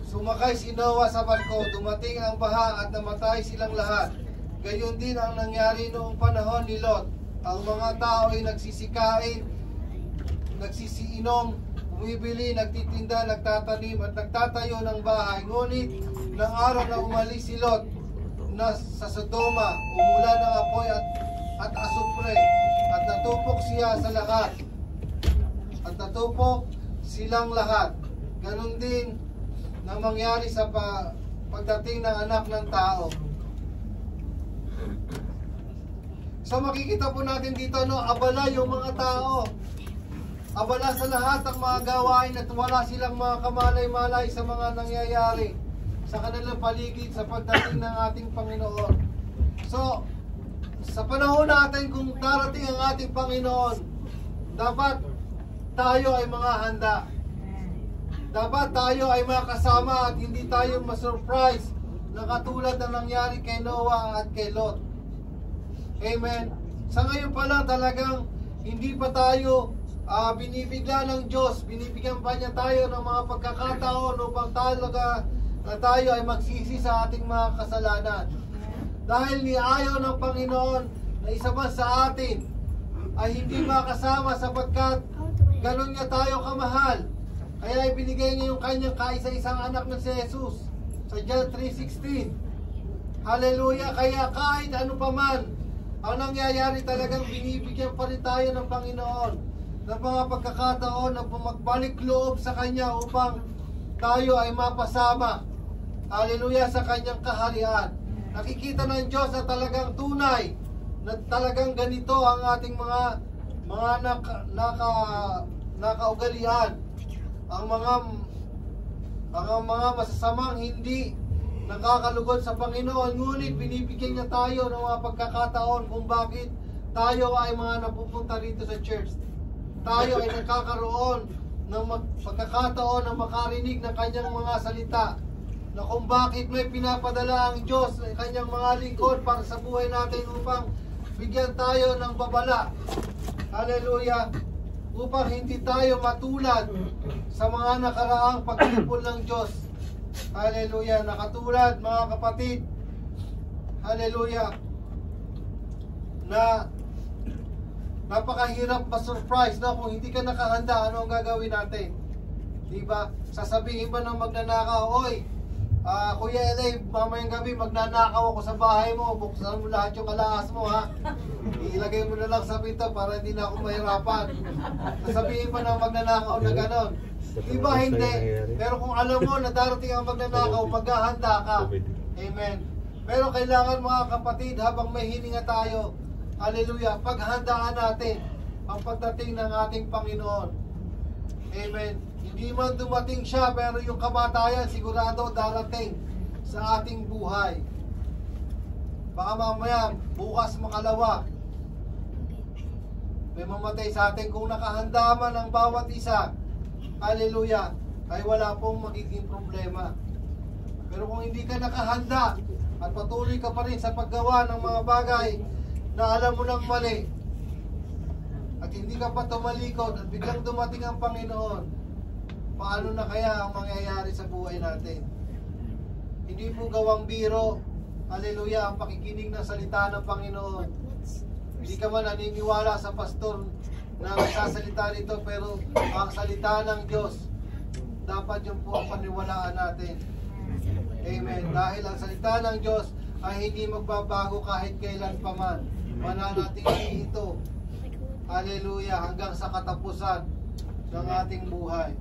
sumakay si Noah sa barko. Dumating ang baha at namatay silang lahat. Gayon din ang nangyari noong panahon ni Lot. Ang mga tao ay nagsisikain, nagsisiinom, bumibili, nagtitinda, nagtatanim at nagtatayo ng bahay. Ngunit ng araw na umalis si Lot na sa Sodoma, umulan ng apoy at asupre at natupok siya sa lahat. At natupok silang lahat. Ganon din na mangyari sa pagdating ng anak ng tao. So makikita po natin dito, abala yung mga tao. abala sa lahat ng mga gawain at wala silang mga kamalay-malay sa mga nangyayari sa kanilang paligid sa pagdating ng ating Panginoon. So, sa panahon natin kung darating ang ating Panginoon, dapat tayo ay mga handa. Dapat tayo ay makasama at hindi tayo masurprise na katulad na nangyari kay Noah at kay Lot. Amen. Sa ngayon pa lang talagang hindi pa tayo binibigla ng Diyos. Binibigyan pa niya tayo ng mga pagkakataon upang talaga na tayo ay magsisi sa ating mga kasalanan. Dahil niayaw ng Panginoon na isa man sa atin ay hindi makasama sapagkat ganon niya tayo kamahal. Kaya ibinigay niya yung kanyang kaisa-isang anak na si Jesus sa John 3:16. Hallelujah. Kaya kahit ano pa man ang nangyayari, talagang binibigyan pa rin tayo ng Panginoon ng mga pagkakataon na magbalik loob sa Kanya upang tayo ay mapasama. Hallelujah, sa Kanyang kaharian. Nakikita ng Diyos na talagang tunay na talagang ganito ang ating mga nakaugalian. Ang mga masasamang hindi nakakalugod sa Panginoon, ngunit binibigyan niya tayo ng mga pagkakataon kung bakit tayo ay mga napupunta rito sa church. Tayo ay nagkakaroon ng pagkakataon na makarinig ng kanyang mga salita, na kung bakit may pinapadala ang Diyos ng kanyang mga lingkod para sa buhay natin upang bigyan tayo ng babala. Hallelujah! Upang hindi tayo matulad sa mga nakaraang pagtipon ng Diyos. Hallelujah! Nakatulad, mga kapatid, hallelujah, na napakahirap ma-surprise na kung hindi ka nakahanda, ano ang gagawin natin? Diba? Sasabihin ba ng magnanakaw, oy, Kuya LA, mamayang gabi magnanakaw ako sa bahay mo, buksan mo lahat yung alahas mo, ha? Ilagay mo na lang sa pinto para hindi na ako mahirapan. Sasabihin pa ng magnanakaw na ganon. Diba hindi? Pero kung alam mo na darating ang magnanakaw, maghahanda ka. Amen. Pero kailangan, mga kapatid, habang may hininga tayo, hallelujah, paghandaan natin ang pagdating ng ating Panginoon. Amen. Hindi man dumating siya, pero yung kamatayan sigurado darating sa ating buhay. Baka mamaya, bukas makalawa, may mamatay sa atin. Kung nakahanda man ang bawat isa, hallelujah, ay wala pong magiging problema. Pero kung hindi ka nakahanda at patuloy ka pa rin sa paggawa ng mga bagay na alam mo nang mali, at hindi ka pa tumalikod at biglang dumating ang Panginoon, paano na kaya ang mangyayari sa buhay natin? Hindi po gawang biro, hallelujah, ang pakikinig ng salita ng Panginoon. Hindi ka man naniniwala sa pastor na nagsasalita nito, pero ang salita ng Diyos, dapat yun po ang paniwalaan natin. Amen. Dahil ang salita ng Diyos ay hindi magbabago kahit kailan pa man. Mananatili ito, hallelujah, hanggang sa katapusan ng ating buhay.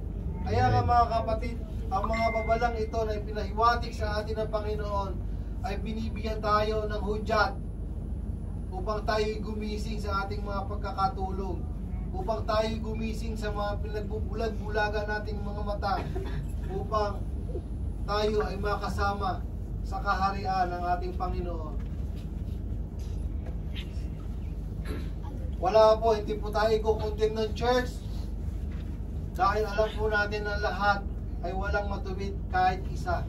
Kaya nga, mga kapatid, ang mga babalang ito na ipinahiwatig sa atin ng Panginoon ay binibigyan tayo ng hudyat upang tayo gumising sa ating mga pagkakatulog, upang tayo gumising sa mga pinagbubulag-bulagan nating mga mata, upang tayo ay makasama sa kaharian ng ating Panginoon. Wala po, hindi po tayo kukuntin ng church, dahil alam po natin na lahat ay walang matuwid kahit isa.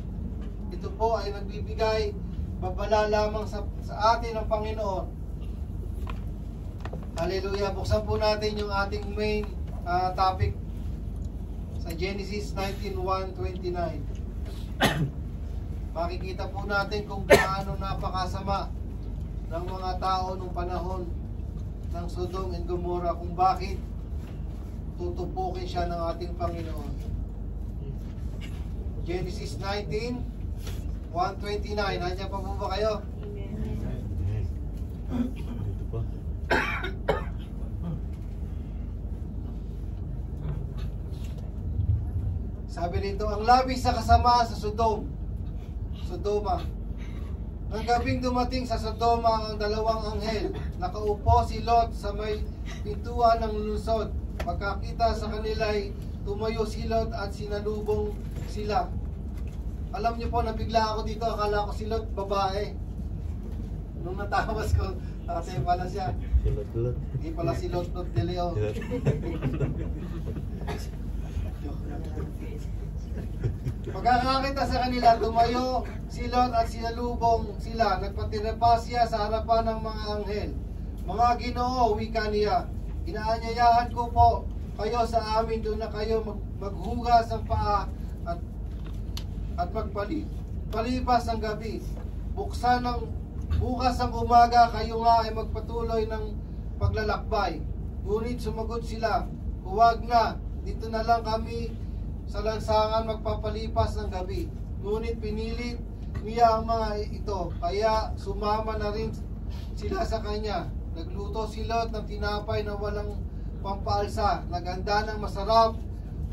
Ito po ay nagbibigay babala lamang sa atin ng Panginoon. Hallelujah. Buksan po natin yung ating main topic sa Genesis 19:1-29. Makikita po natin kung gaano napakasama ng mga tao nung panahon ng Sodom and Gomorrah, kung bakit tutupukin siya ng ating Panginoon. Genesis 19:1-29. Nandiyan pa po ba kayo? Sabi rito, ang labis sa kasamaan sa Sodoma. Ang gabing dumating sa Sodoma ang dalawang anghel. Nakaupo si Lot sa may pintuan ng lungsod. Pagkakita sa kanila'y tumayo si Lot at sinalubong sila. Alam niyo po, nabigla ako dito, akala ko si Lot babae. Nung natawas ko, kasi pala siya. Hindi pala si Lot de Leon. Pagkakakita sa kanila, tumayo si Lot at sinalubong sila. Nagpatirepa siya sa harapan ng mga anghel. Mga Ginoo, wika niya, inaanyayahan ko po kayo sa amin, doon na kayo maghugas ng paa at palipas ng gabi. Bukas ng umaga, kayo nga ay magpatuloy ng paglalakbay. Ngunit sumagot sila, huwag na, dito na lang kami sa lansangan magpapalipas ng gabi. Ngunit pinilit niya ang mga ito, kaya sumama na rin sila sa kanya. Nagluto si Lot ng tinapay na walang pampaalsa, naganda ng masarap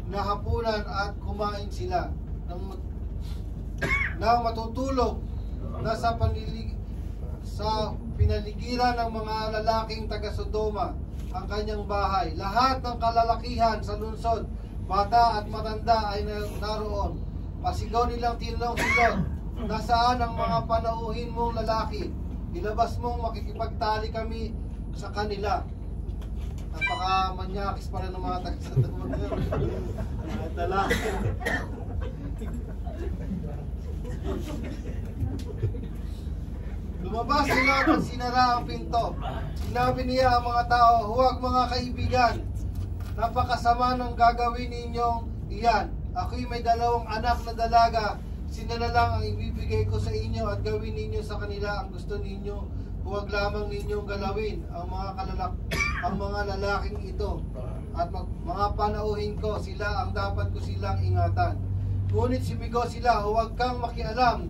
na hapunan at kumain sila. Nang matutulog na sa pinaligiran ng mga lalaking taga-Sodoma ang kanyang bahay. Lahat ng kalalakihan sa lungsod, bata at matanda ay naroon. Pasigaw nilang tinanong si Lot, nasaan ang mga panauhin mong lalaki? Ilabas mong makikipagtali kami sa kanila. Napaka-manyakis pa rin ng mga taga-Sodoma. Lumabas si Lot at sinara ang pinto. Sinabi niya ang mga tao, huwag mga kaibigan, napakasama ng gagawin ninyong iyan. Ako'y may 2 anak na dalaga. Sila na lang ang ibibigay ko sa inyo at gawin ninyo sa kanila ang gusto ninyo. Huwag lamang ninyong galawin ang mga lalaking ito. At mga panauhin ko, sila ang dapat ko silang ingatan. Ngunit sumigaw sila, huwag kang makialam.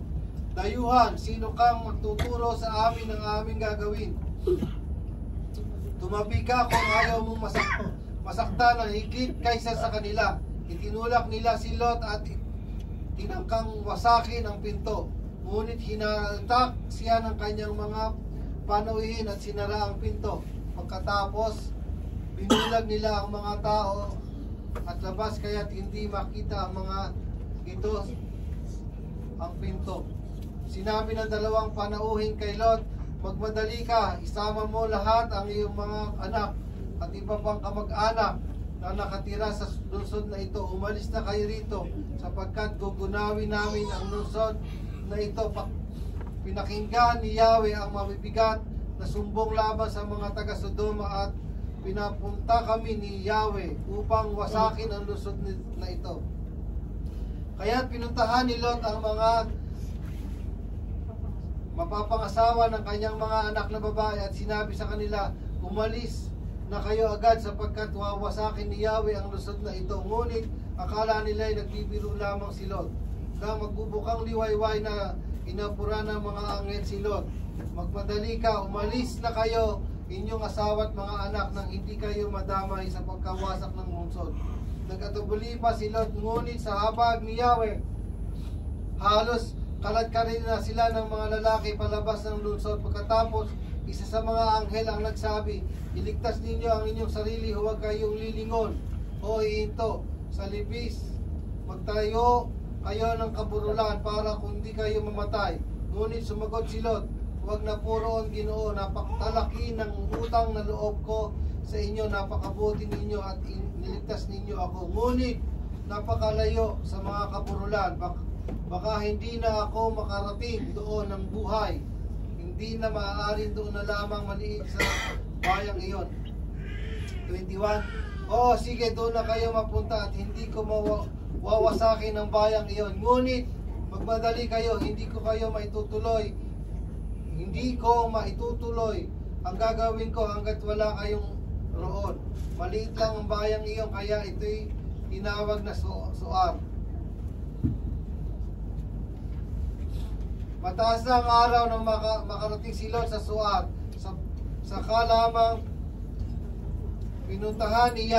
Dayuhan, sino kang magtuturo sa amin ng aming gagawin? Tumabi ka kung ayaw mong masaktan ng higit kaysa sa kanila. Itinulak nila si Lot at tinangkang wasakin ang pinto. Ngunit hinaltak siya ng kanyang mga panuhin at sinara ang pinto. Pagkatapos, binulag nila ang mga tao at labas, kaya't hindi makita ang mga ito ang pinto. Sinabi ng 2 panauhin kay Lot, magmadali ka, isama mo lahat ang iyong mga anak at iba pang kamag-anak na nakatira sa lungsod na ito. Umalis na kayo rito sapagkat gugunawin namin ang lungsod na ito. Pinakinggan ni Yahweh ang mabibigat na sumbong laban sa mga taga-Sodoma at pinapunta kami ni Yahweh upang wasakin ang lungsod na ito. Kaya't pinuntahan ni Lot ang mga mapapangasawa ng kanyang mga anak na babae at sinabi sa kanila, umalis na kayo agad sapagkat wawasakin ni Yahweh ang lungsod na ito. Ngunit akala nila ay nagbibiro lamang si Lot. Nang magbubukang liwayway na inapura ng mga anghel si Lot, magmadali ka, umalis na kayo, inyong asawa at mga anak, nang hindi kayo madamay sa pagkawasak ng lungsod. Nagkatubuli pa si Lot, ngunit sa habag ni Yahweh, halos kalad-karin na sila ng mga lalaki palabas ng lungsod. Pagkatapos, isa sa mga anghel ang nagsabi, iligtas ninyo ang inyong sarili, huwag kayong lilingon o ihinto sa libis. Magtayo kayo ng kaburulan para kundi kayo mamatay. Ngunit sumagot si Lot, huwag na poroon, Ginoo, napakalaki ng utang na loob ko sa inyo, napakabuti ninyo at niligtas ninyo ako. Ngunit napakalayo sa mga kaburulan, baka hindi na ako makarating doon ng buhay. Hindi na maaaring doon na lamang maliit sa bayang iyon. 21. Oo, sige, doon na kayo mapunta at hindi ko wawasakin ng bayang iyon. Ngunit magmadali kayo, hindi ko maitutuloy. Ang gagawin ko hanggat wala kayong roon. Maliit lang ang bayang iyon, kaya ito'y tinawag na Zoar. Mataas na ang araw nang makarating si Lot sa Zoar. Saka lamang pinaulan ni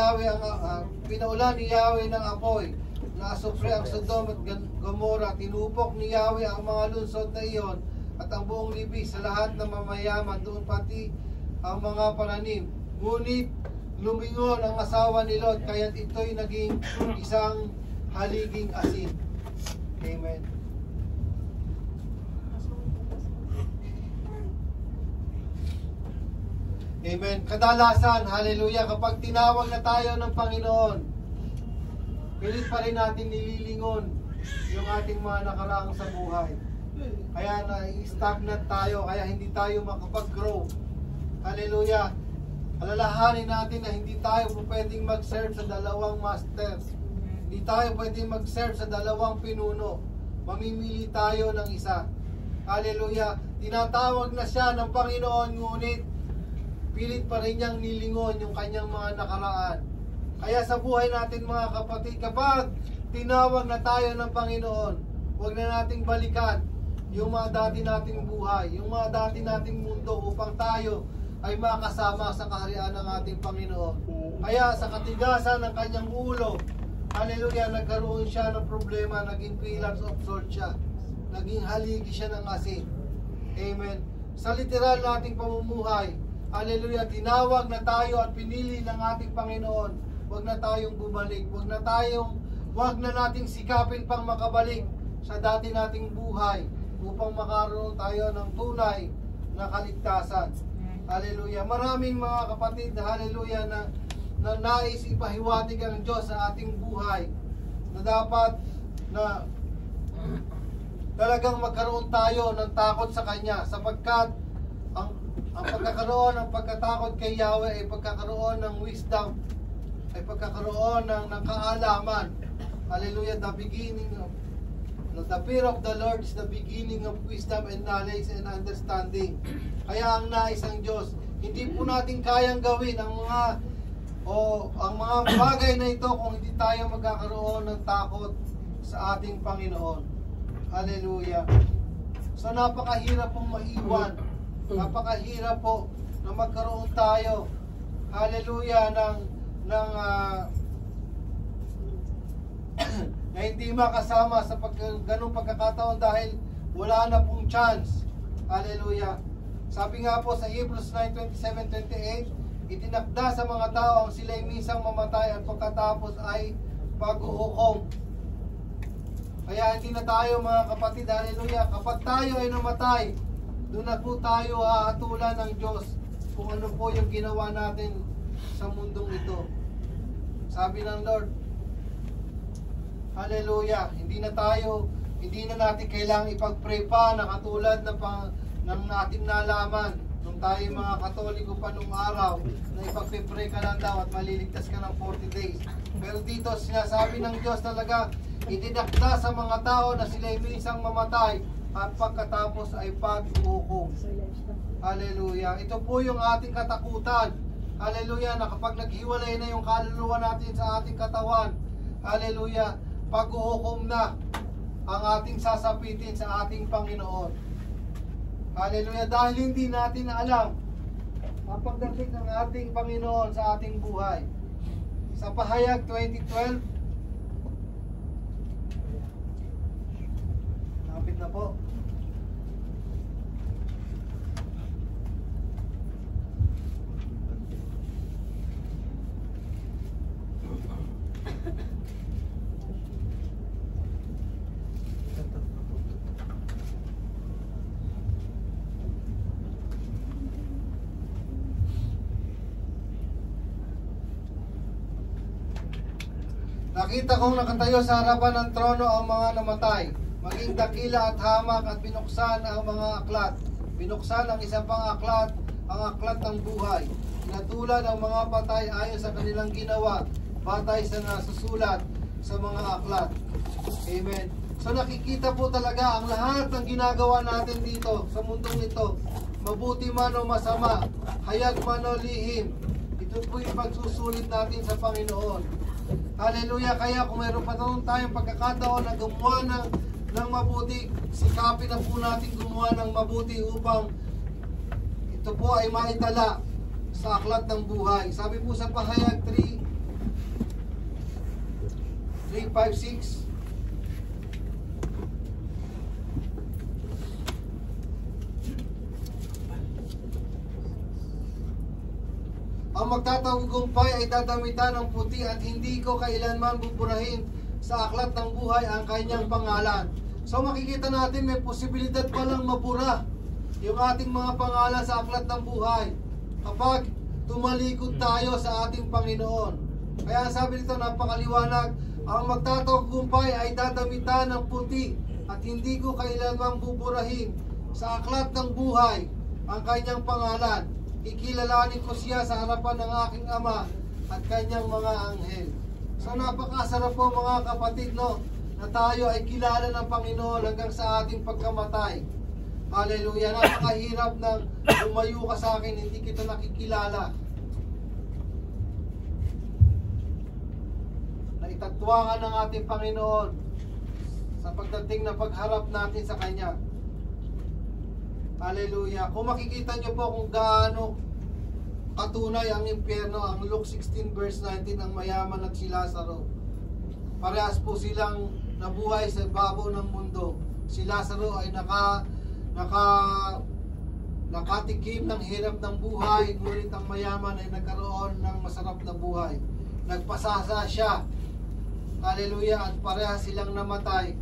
Yahweh ng apoy na asupre ang Sodom at Gomora. Tinupok ni Yahweh ang mga lungsod na iyon at ang buong libis sa lahat ng mamayaman, doon pati ang mga pananim. Ngunit lumingon ang asawa ni Lot, kaya't ito'y naging isang haliging asin. Amen. Amen. Kadalasan, hallelujah, kapag tinawag na tayo ng Panginoon, pilit pa rin natin nililingon yung ating mga nakaraang sa buhay. Kaya na-stagnant tayo, kaya hindi tayo makapag-grow. Hallelujah. Alalahanin natin na hindi tayo pwedeng mag-serve sa dalawang masters. Hindi tayo pwedeng mag-serve sa dalawang pinuno. Mamimili tayo ng isa. Hallelujah. Tinatawag na siya ng Panginoon, ngunit pilit pa rin niyang nilingon yung kanyang mga nakaraan. Kaya sa buhay natin mga kapatid, kapag tinawag na tayo ng Panginoon, huwag na nating balikan yung mga dati nating buhay, yung mga dati nating mundo upang tayo ay makasama sa kaharian ng ating Panginoon. Kaya sa katigasan ng kanyang ulo, hallelujah, nagkaroon siya ng problema, naging pillars of salt siya, naging haligi siya ng asin. Amen. Sa literal nating pamumuhay, hallelujah, tinawag na tayo at pinili ng ating Panginoon. Huwag na tayong bumalik, huwag na nating sikapin pang makabalik sa dati nating buhay upang makaroon tayo ng tunay na kaligtasan. Hallelujah. Maraming mga kapatid, hallelujah, na nais ipahiwatig ang Diyos sa ating buhay, na dapat na talagang magkaroon tayo ng takot sa Kanya, sapagkat ang pagkakaroon ng pagkatakot kay Yahweh ay pagkakaroon ng wisdom, ay pagkakaroon ng kaalaman. Hallelujah. The fear of the Lord is the beginning of wisdom and knowledge and understanding. Kaya ang nais ng Diyos, hindi po natin kayang gawin ang mga bagay na ito kung hindi tayo magkakaroon ng takot sa ating Panginoon. Hallelujah. So napakahirap pong maiwan. Napakahirap po na magkaroon tayo, hallelujah, na hindi makasama sa ganung pagkakataon dahil wala na pong chance. Hallelujah. Sabi nga po sa Hebrews 9:27-28, itinakda sa mga tao ang sila'y minsang mamatay at pagkatapos ay paghuhukom. Kaya hindi na tayo mga kapatid, hallelujah, kapag tayo ay namatay, doon na po tayo hahatulan ng Diyos kung ano po yung ginawa natin sa mundong ito. Sabi ng Lord, hallelujah, hindi na natin kailangang ipag-pray pa na katulad ng ating nalaman nung tayo mga Katoliko pa nung araw na ipag-pray ka lang daw at maliligtas ka ng 40 days. Pero dito sinasabi ng Diyos talaga, itinakda sa mga tao na sila'y minsang mamatay at pagkatapos ay paghuhukom. Hallelujah. Ito po yung ating katakutan. Hallelujah, na kapag naghiwalay na yung kaluluwa natin sa ating katawan, hallelujah, paghuhukom na ang ating sasapitin sa ating Panginoon. Hallelujah, dahil hindi natin alam ang pagdating ng ating Panginoon sa ating buhay. Sa Pahayag 20:12, napit na po. Nakita kong nakatayo sa harapan ng trono ang mga namatay, maging dakila at hamak, at binuksan ang mga aklat. Binuksan ang isa pang aklat, ang aklat ng buhay. Pinatulan ang mga patay ayon sa kanilang ginawa, batay sa nasusulat sa mga aklat. Amen. So nakikita po talaga ang lahat ng ginagawa natin dito sa mundong ito, mabuti man o masama, hayag man o lihim, ito po yung pagsusulit natin sa Panginoon. Hallelujah. Kaya kung mayroon pa tayong pagkakataon na gumawa ng mabuti, sikapin na po natin gumawa ng mabuti upang ito po ay maitala sa aklat ng buhay. Sabi po sa Pahayag 3:5-6, Ang magtatagumpay ay dadamitan ng puti at hindi ko kailanman buburahin sa aklat ng buhay ang kanyang pangalan. So makikita natin may posibilidad palang mabura yung ating mga pangalan sa aklat ng buhay kapag tumalikod tayo sa ating Panginoon. Kaya sabi nito, napakaliwanag, ang magtatagumpay ay dadamitan ng puti at hindi ko kailanman buburahin sa aklat ng buhay ang kanyang pangalan. Ikilalanin ko siya sa harapan ng aking Ama at kanyang mga anghel. So napakasarap po mga kapatid, no, na tayo ay kilala ng Panginoon hanggang sa ating pagkamatay. Hallelujah. Napakahirap na lumayo ka sa akin, hindi kita nakikilala. Naitatwangan ng ating Panginoon sa pagdating na pagharap natin sa Kanya. Hallelujah. Kung makikita nyo po kung gaano katunay ang impyerno, ang Luke 16 verse 19, ang mayaman at si Lazaro. Parehas po silang nabuhay sa babaw ng mundo. Si Lazaro ay nakatikim ng hirap ng buhay, ngunit ang mayaman ay nagkaroon ng masarap na buhay. Nagpasasa siya. Hallelujah. At parehas silang namatay.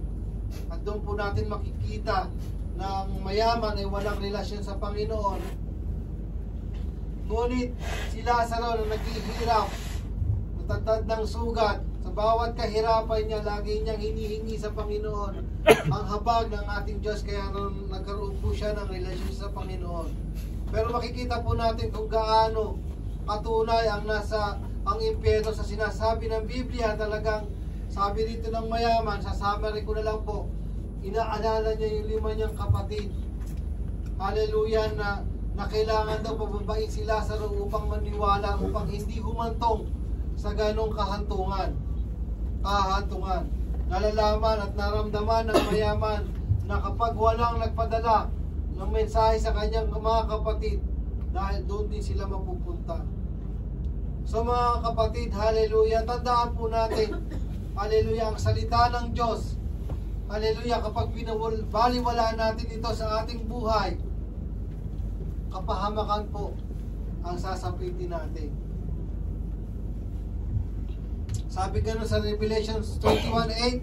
At doon po natin makikita na ang mayaman ay walang relasyon sa Panginoon. Ngunit si Lazaro na naghihirap, natatad ng sugat, sa bawat kahirapan niya, lagi niyang hinihingi sa Panginoon ang habag ng ating Diyos, kaya nagkaroon po siya ng relasyon sa Panginoon. Pero makikita po natin kung gaano katunay ang impyerno sa sinasabi ng Biblia. Talagang sabi dito ng mayaman, sa summary ko na lang po, inaalala niya yung 5 niyang kapatid. Hallelujah, na kailangan daw pababain si Lazaro upang maniwala, upang hindi humantong sa ganong kahantungan. Nalalaman at naramdaman ng mayaman na kapag walang nagpadala ng mensahe sa kanyang mga kapatid, dahil doon din sila mapupunta. So mga kapatid, hallelujah, tandaan po natin, hallelujah, ang salita ng Diyos. Hallelujah, kapag baliwala natin ito sa ating buhay, kapahamakan po ang sasapitin natin. Sabi gano'n sa Revelation 21:8,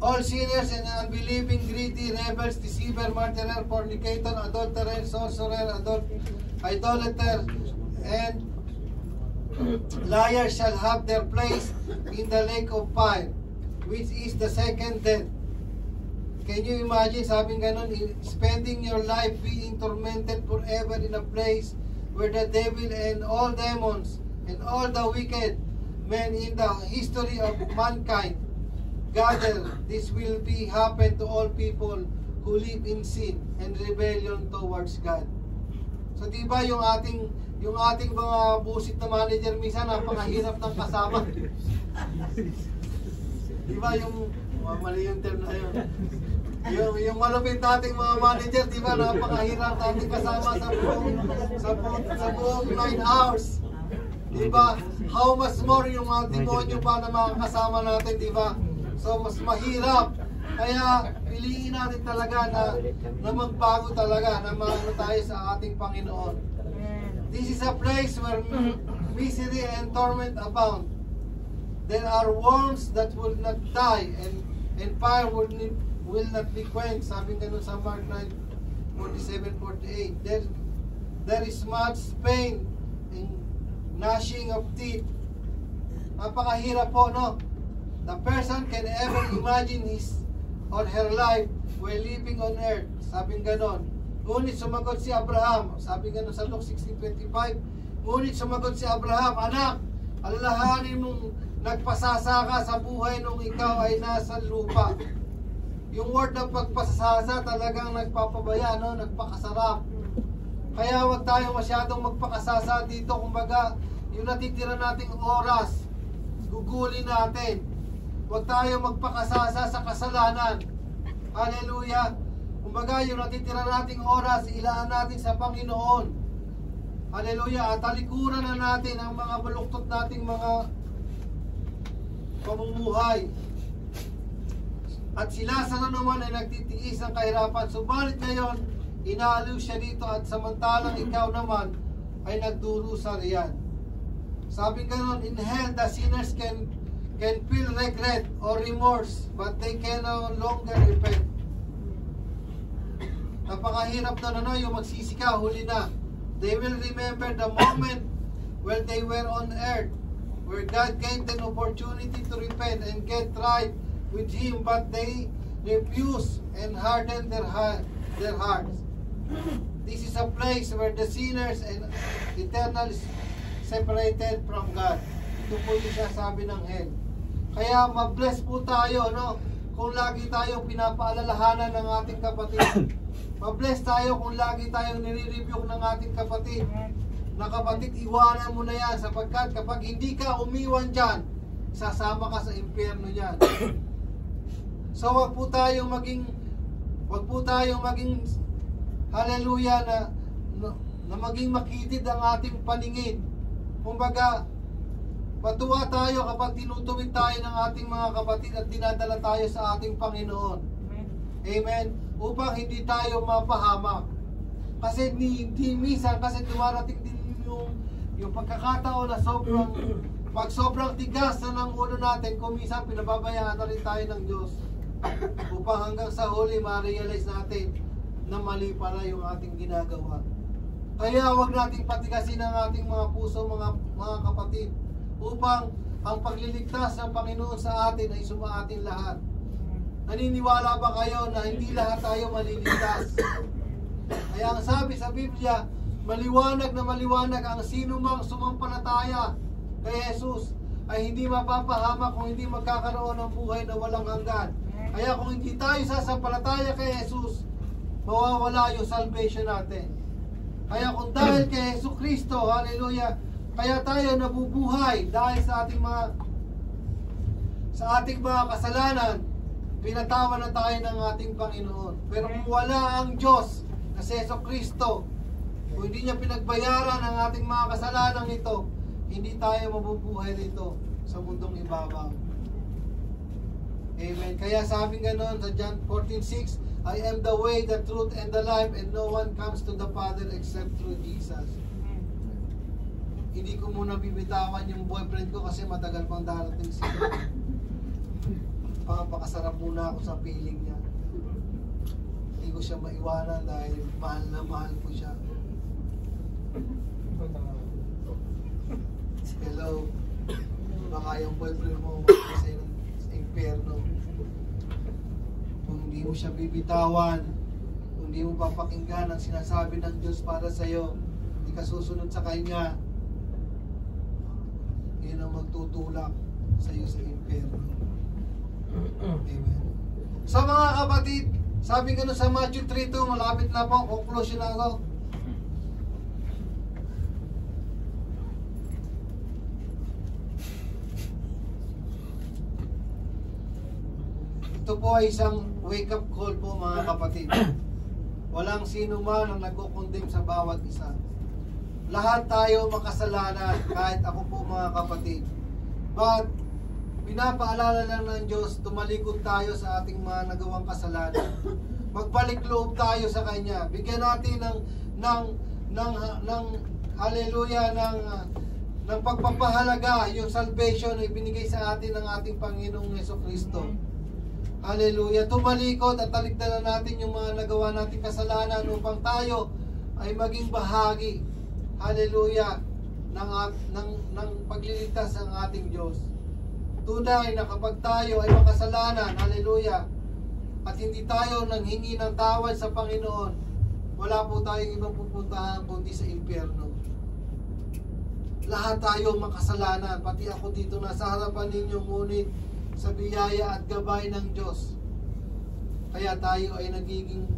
all sinners and unbelieving, greedy, rebels, deceiver, martyrer, fornicator, adulterer, sorcerer, idolater, and liars shall have their place in the lake of fire, which is the second death. Can you imagine, sabing ganon, spending your life being tormented forever in a place where the devil and all demons and all the wicked men in the history of mankind gather. This will be happen to all people who live in sin and rebellion towards God. So diba yung ating mga busit na manager minsan napakahirap ng kasama. Diba yung mali yung term na yun. Yung malupit nating mga manager, diba napakahirap nating kasama sa buong 9 hours. Diba? How much more yung mga demonyo pa na mga kasama natin, diba? So mas mahirap. Kaya piliin natin talaga na magbago talaga, na maano tayo sa ating Panginoon. This is a place where misery and torment abound. There are worms that will not die, and fire will not be quenched. Sabi nga nun sa Mark 9:47-48. There is much pain and gnashing of teeth. Napakahirap po, no? The person can ever imagine his or her life while living on earth. Sabi nga nun. Ngunit sumagot si Abraham. Sabi nga nun sa Luke 16:25. Ngunit sumagot si Abraham, anak, alalahanin mong nagpasasa ka sa buhay nung ikaw ay nasa lupa. Yung word ng pagpasasa talagang nagpapabaya, no? Nagpakasarap. Kaya wag tayo masyadong magpakasasa dito. Kumbaga, yung natitira nating oras, gugulin natin. Wag tayo magpakasasa sa kasalanan. Hallelujah. Kumbaga, yung natitira nating oras, ilaan natin sa Panginoon. Hallelujah. At talikuran na natin ang mga baluktot nating mga pamumuhay. At si Lazaro naman ay nagtitiis ng kahirapan. Subalit ngayon, inaaliw siya dito at samantalang ikaw naman ay nagdurusa riyan. Sabi ganoon, in hell the sinners can feel regret or remorse, but they can no longer repent. Napakahirap na yung magsisi ka, huli na. They will remember the moment when they were on earth, where God gave them opportunity to repent and get right with Him, but they refuse and harden their hearts. This is a place where the sinners and eternally separated from God. Ito po yung sasabi ng hell. Kaya mabless po tayo, no? Kung lagi tayong pinapaalalahanan ng ating kapatid. Mabless tayo kung lagi tayong nire-review ng ating kapatid. Na kapatid, iwanan mo na yan, sapagkat kapag hindi ka umiwan dyan, sasama ka sa impyerno niyan. So wag po tayong maging hallelujah na maging makitid ang ating paningin. Kumbaga, matuwa tayo kapag tinutuwid tayo ng ating mga kapatid at dinadala tayo sa ating Panginoon. Amen. Upang hindi tayo mapahamak. Kasi hindi minsan, kasi dumarating din yung pagkakataon na sobrang tigas na ng ulo natin, kung minsan pinababayaan na rin tayo ng Diyos. Upang hanggang sa huli ma-realize natin na mali pala yung ating ginagawa. Kaya wag nating patigasin ang ating mga puso, mga kapatid, upang ang pagliligtas ng Panginoon sa atin ay sumaatin lahat. Naniniwala ba kayo na hindi lahat tayo maliligtas? Kaya ang sabi sa Biblia, maliwanag na maliwanag ang sinumang sumampalataya kay Jesus ay hindi mapapahamak kung hindi magkakaroon ng buhay na walang hanggan. Kaya kung hindi tayo sasampalataya kay Jesus, mawawala yung salvation natin. Kaya kung dahil kay Jesus Kristo, hallelujah, kaya tayo nabubuhay dahil sa ating mga kasalanan, pinatawan na tayo ng ating Panginoon. Pero kung wala ang Diyos na si Jesus Kristo, kung hindi niya pinagbayaran ang ating mga kasalanan ito, hindi tayo mabubuhay dito sa mundong ibabaw. Amen. Kaya sabi ganoon sa John 14:6, I am the way, the truth, and the life, and no one comes to the Father except through Jesus. Hindi ko muna bibitawan yung boyfriend ko kasi matagal pang darating siya. Pakasarap muna ako sa piling niya. Hindi ko siya maiwanan dahil mahal na mahal ko siya. Hello. Baka yung boyfriend mo kasi sa impyerno. Kung hindi mo siya bibitawan, kung hindi mo papakinggan ang sinasabi ng Diyos para sa iyo, hindi ka susunod sa Kanya, yun ang magtutulak sa iyo sa impyerno. Amen. Sa mga kapatid, sabi nga sa Matthew 3:2, malapit na po, conclusion na ako. Ito po ay isang wake-up call po mga kapatid. Walang sino man ang nagkukondem sa bawat isa. Lahat tayo makasalanan, kahit ako po mga kapatid. But, pinapaalala lang ng Diyos, tumalikod tayo sa ating mga nagawang kasalanan. Magbalik loob tayo sa Kanya. Bigyan natin ng hallelujah, ng pagpapahalaga yung salvation na ibinigay sa atin ng ating Panginoong Jesucristo. Hallelujah. Tumalikod at talikdanan natin yung mga nagawa nating kasalanan upang tayo ay maging bahagi, hallelujah, ng pagliligtas ng ating Diyos. Tunay na kapag tayo ay makasalanan, hallelujah, at hindi tayo nanghingi ng tawad sa Panginoon, wala po tayong ibang pupuntahan kundi sa impyerno. Lahat tayo makasalanan, pati ako dito nasa harapan ninyo, ngunit sa biyaya at gabay ng Diyos, kaya tayo ay nagiging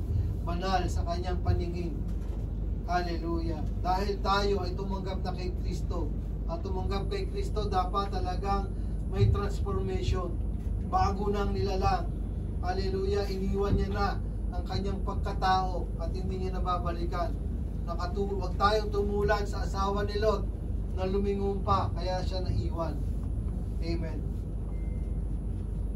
banal sa Kanyang paningin. Hallelujah. Dahil tayo ay tumanggap na kay Kristo, at tumanggap kay Kristo, dapat talagang may transformation, bago nang nilalang. Hallelujah. Iniwan niya na ang kanyang pagkatao at hindi niya nababalikan. Huwag tayong tumulad sa asawa ni Lot na lumingumpa, kaya siya naiwan. Amen.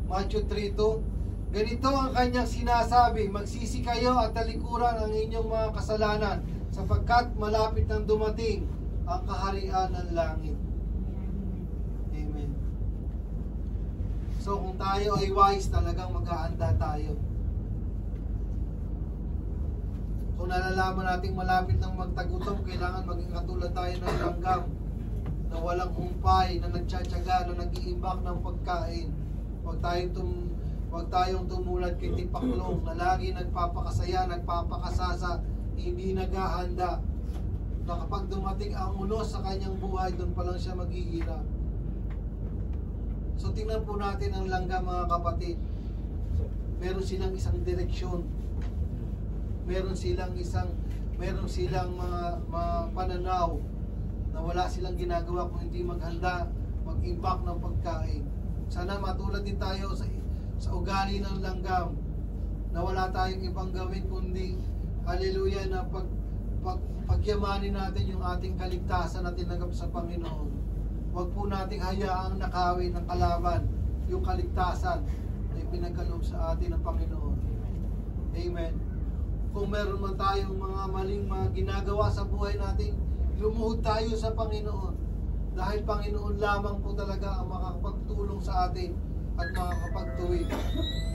Matthew 3:2, Ganito ang kanyang sinasabi, magsisi kayo at talikuran ang inyong mga kasalanan, sapagkat malapit nang dumating ang kaharian ng langit. Amen. So kung tayo ay wise, talagang mag-aanda tayo. Kung nalalaman nating malapit nang magtagutom, kailangan maging katulad tayo ng langgam na walang humpay, na nagtsatsaga, na nag-iimbak ng pagkain. Huwag tayong tumulad kay Tipaklong na lagi nagpapakasaya, nagpapakasasa, hindi naghahanda. Na kapag dumating ang unos sa kanyang buhay, doon pa lang siya maghihirap. So tingnan po natin ang langgam, mga kapatid. Meron silang isang direksyon. Meron silang mga pananaw na wala silang ginagawa kung hindi maghanda, mag-imbak ng pagkain. Sana matulad din tayo sa ugali ng langgam, na wala tayong ibang gawin kundi hallelujah, na pagyamanin natin yung ating kaligtasan na tinanggap sa Panginoon. Huwag po nating hayaang nakawin ng kalaban yung kaligtasan na ipinagkaloob sa atin ng Panginoon. Amen. Kung meron man tayong mga maling mga ginagawa sa buhay natin, lumuhod tayo sa Panginoon. Dahil Panginoon lamang po talaga ang makakapagtulong sa atin at makakapagtuwid.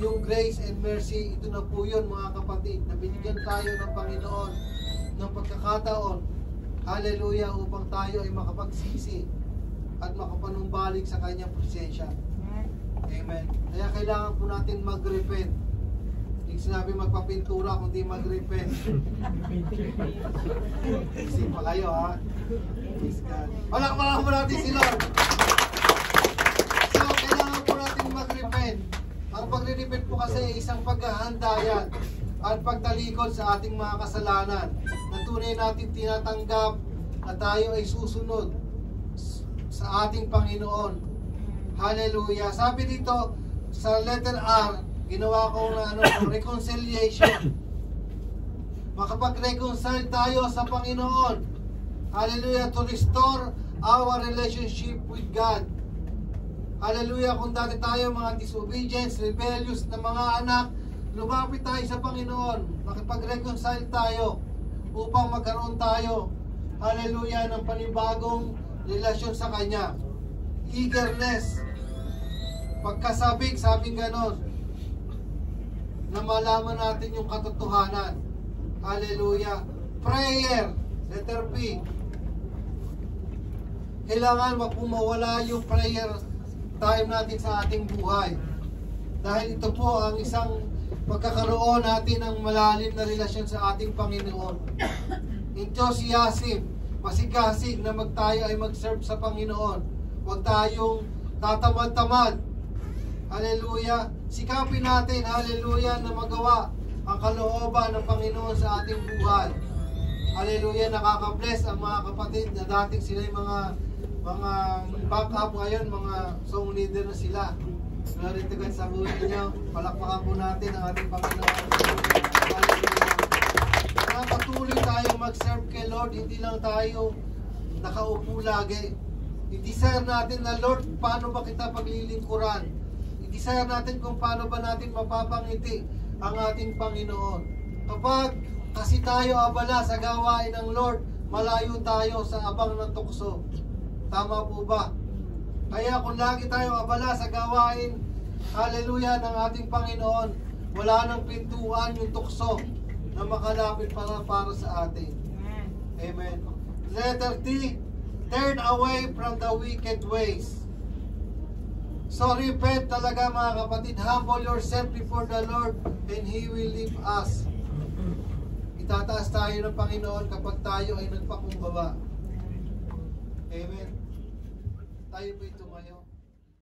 Yung grace and mercy, ito na po yun, mga kapatid, na binigyan tayo ng Panginoon ng pagkakataon, hallelujah, upang tayo ay makapagsisi at makapanumbalik sa kanyang presensya. Amen. Kaya kailangan po natin mag-repent. Hindi sinabi magpapintura kundi mag-repent. Isip pa kayo, ha? Praise God. Palakpakan po natin si Lord. So, kailangan po natin mag-repent. Ang pag-repent po kasi isang paghahanda yan at pagtalikod sa ating mga kasalanan, na tunay natin tinatanggap na tayo ay susunod sa ating Panginoon. Hallelujah. Sabi dito sa letter R, ginawa ko na reconciliation. Makapag-reconcile tayo sa Panginoon. Hallelujah. To restore our relationship with God. Hallelujah. Kung dati tayo mga disobedience, rebellious na mga anak, lumapit tayo sa Panginoon. Makipag-reconcile tayo upang magkaroon tayo, hallelujah, ng panibagong relasyon sa Kanya. Eagerness. Pagkasabik, sabing ganon, na malaman natin yung katotohanan. Hallelujah. Prayer. Letter P. Kailangan mawala yung prayer time natin sa ating buhay. Dahil ito po ang isang pagkakaroon natin ng malalim na relasyon sa ating Panginoon. Enthusiasm, masigasig na tayo ay mag-serve sa Panginoon. Huwag tayong tatamad-tamad. Hallelujah. Sikapin natin, hallelujah, na magawa ang kalooban ng Panginoon sa ating buhay. Hallelujah. Nakaka-bless ang mga kapatid na dating sila yung mga backup, ngayon mga song leader na sila. Glory to God sa buhay niyo. Palakpakan po natin ang ating Panginoon. Patuloy tayo mag-serve kay Lord. Hindi lang tayo nakaupo lagi. I-desire natin na, Lord, paano ba kita paglilingkuran? I-desire natin kung paano ba natin mapapangiti ang ating Panginoon. Kapag kasi tayo abala sa gawain ng Lord, malayo tayo sa abang ng tukso. Tama po ba? Kaya kung lagi tayong abala sa gawain, hallelujah, ng ating Panginoon, wala nang pintuan yung tukso na makalapit para sa atin. Amen. Letter T, turn away from the wicked ways. So repent talaga, mga kapatid. Humble yourself before the Lord and He will lift us. Itataas tayo ng Panginoon kapag tayo ay nagpakumbaba. Amen. Tayo po'y tumayo.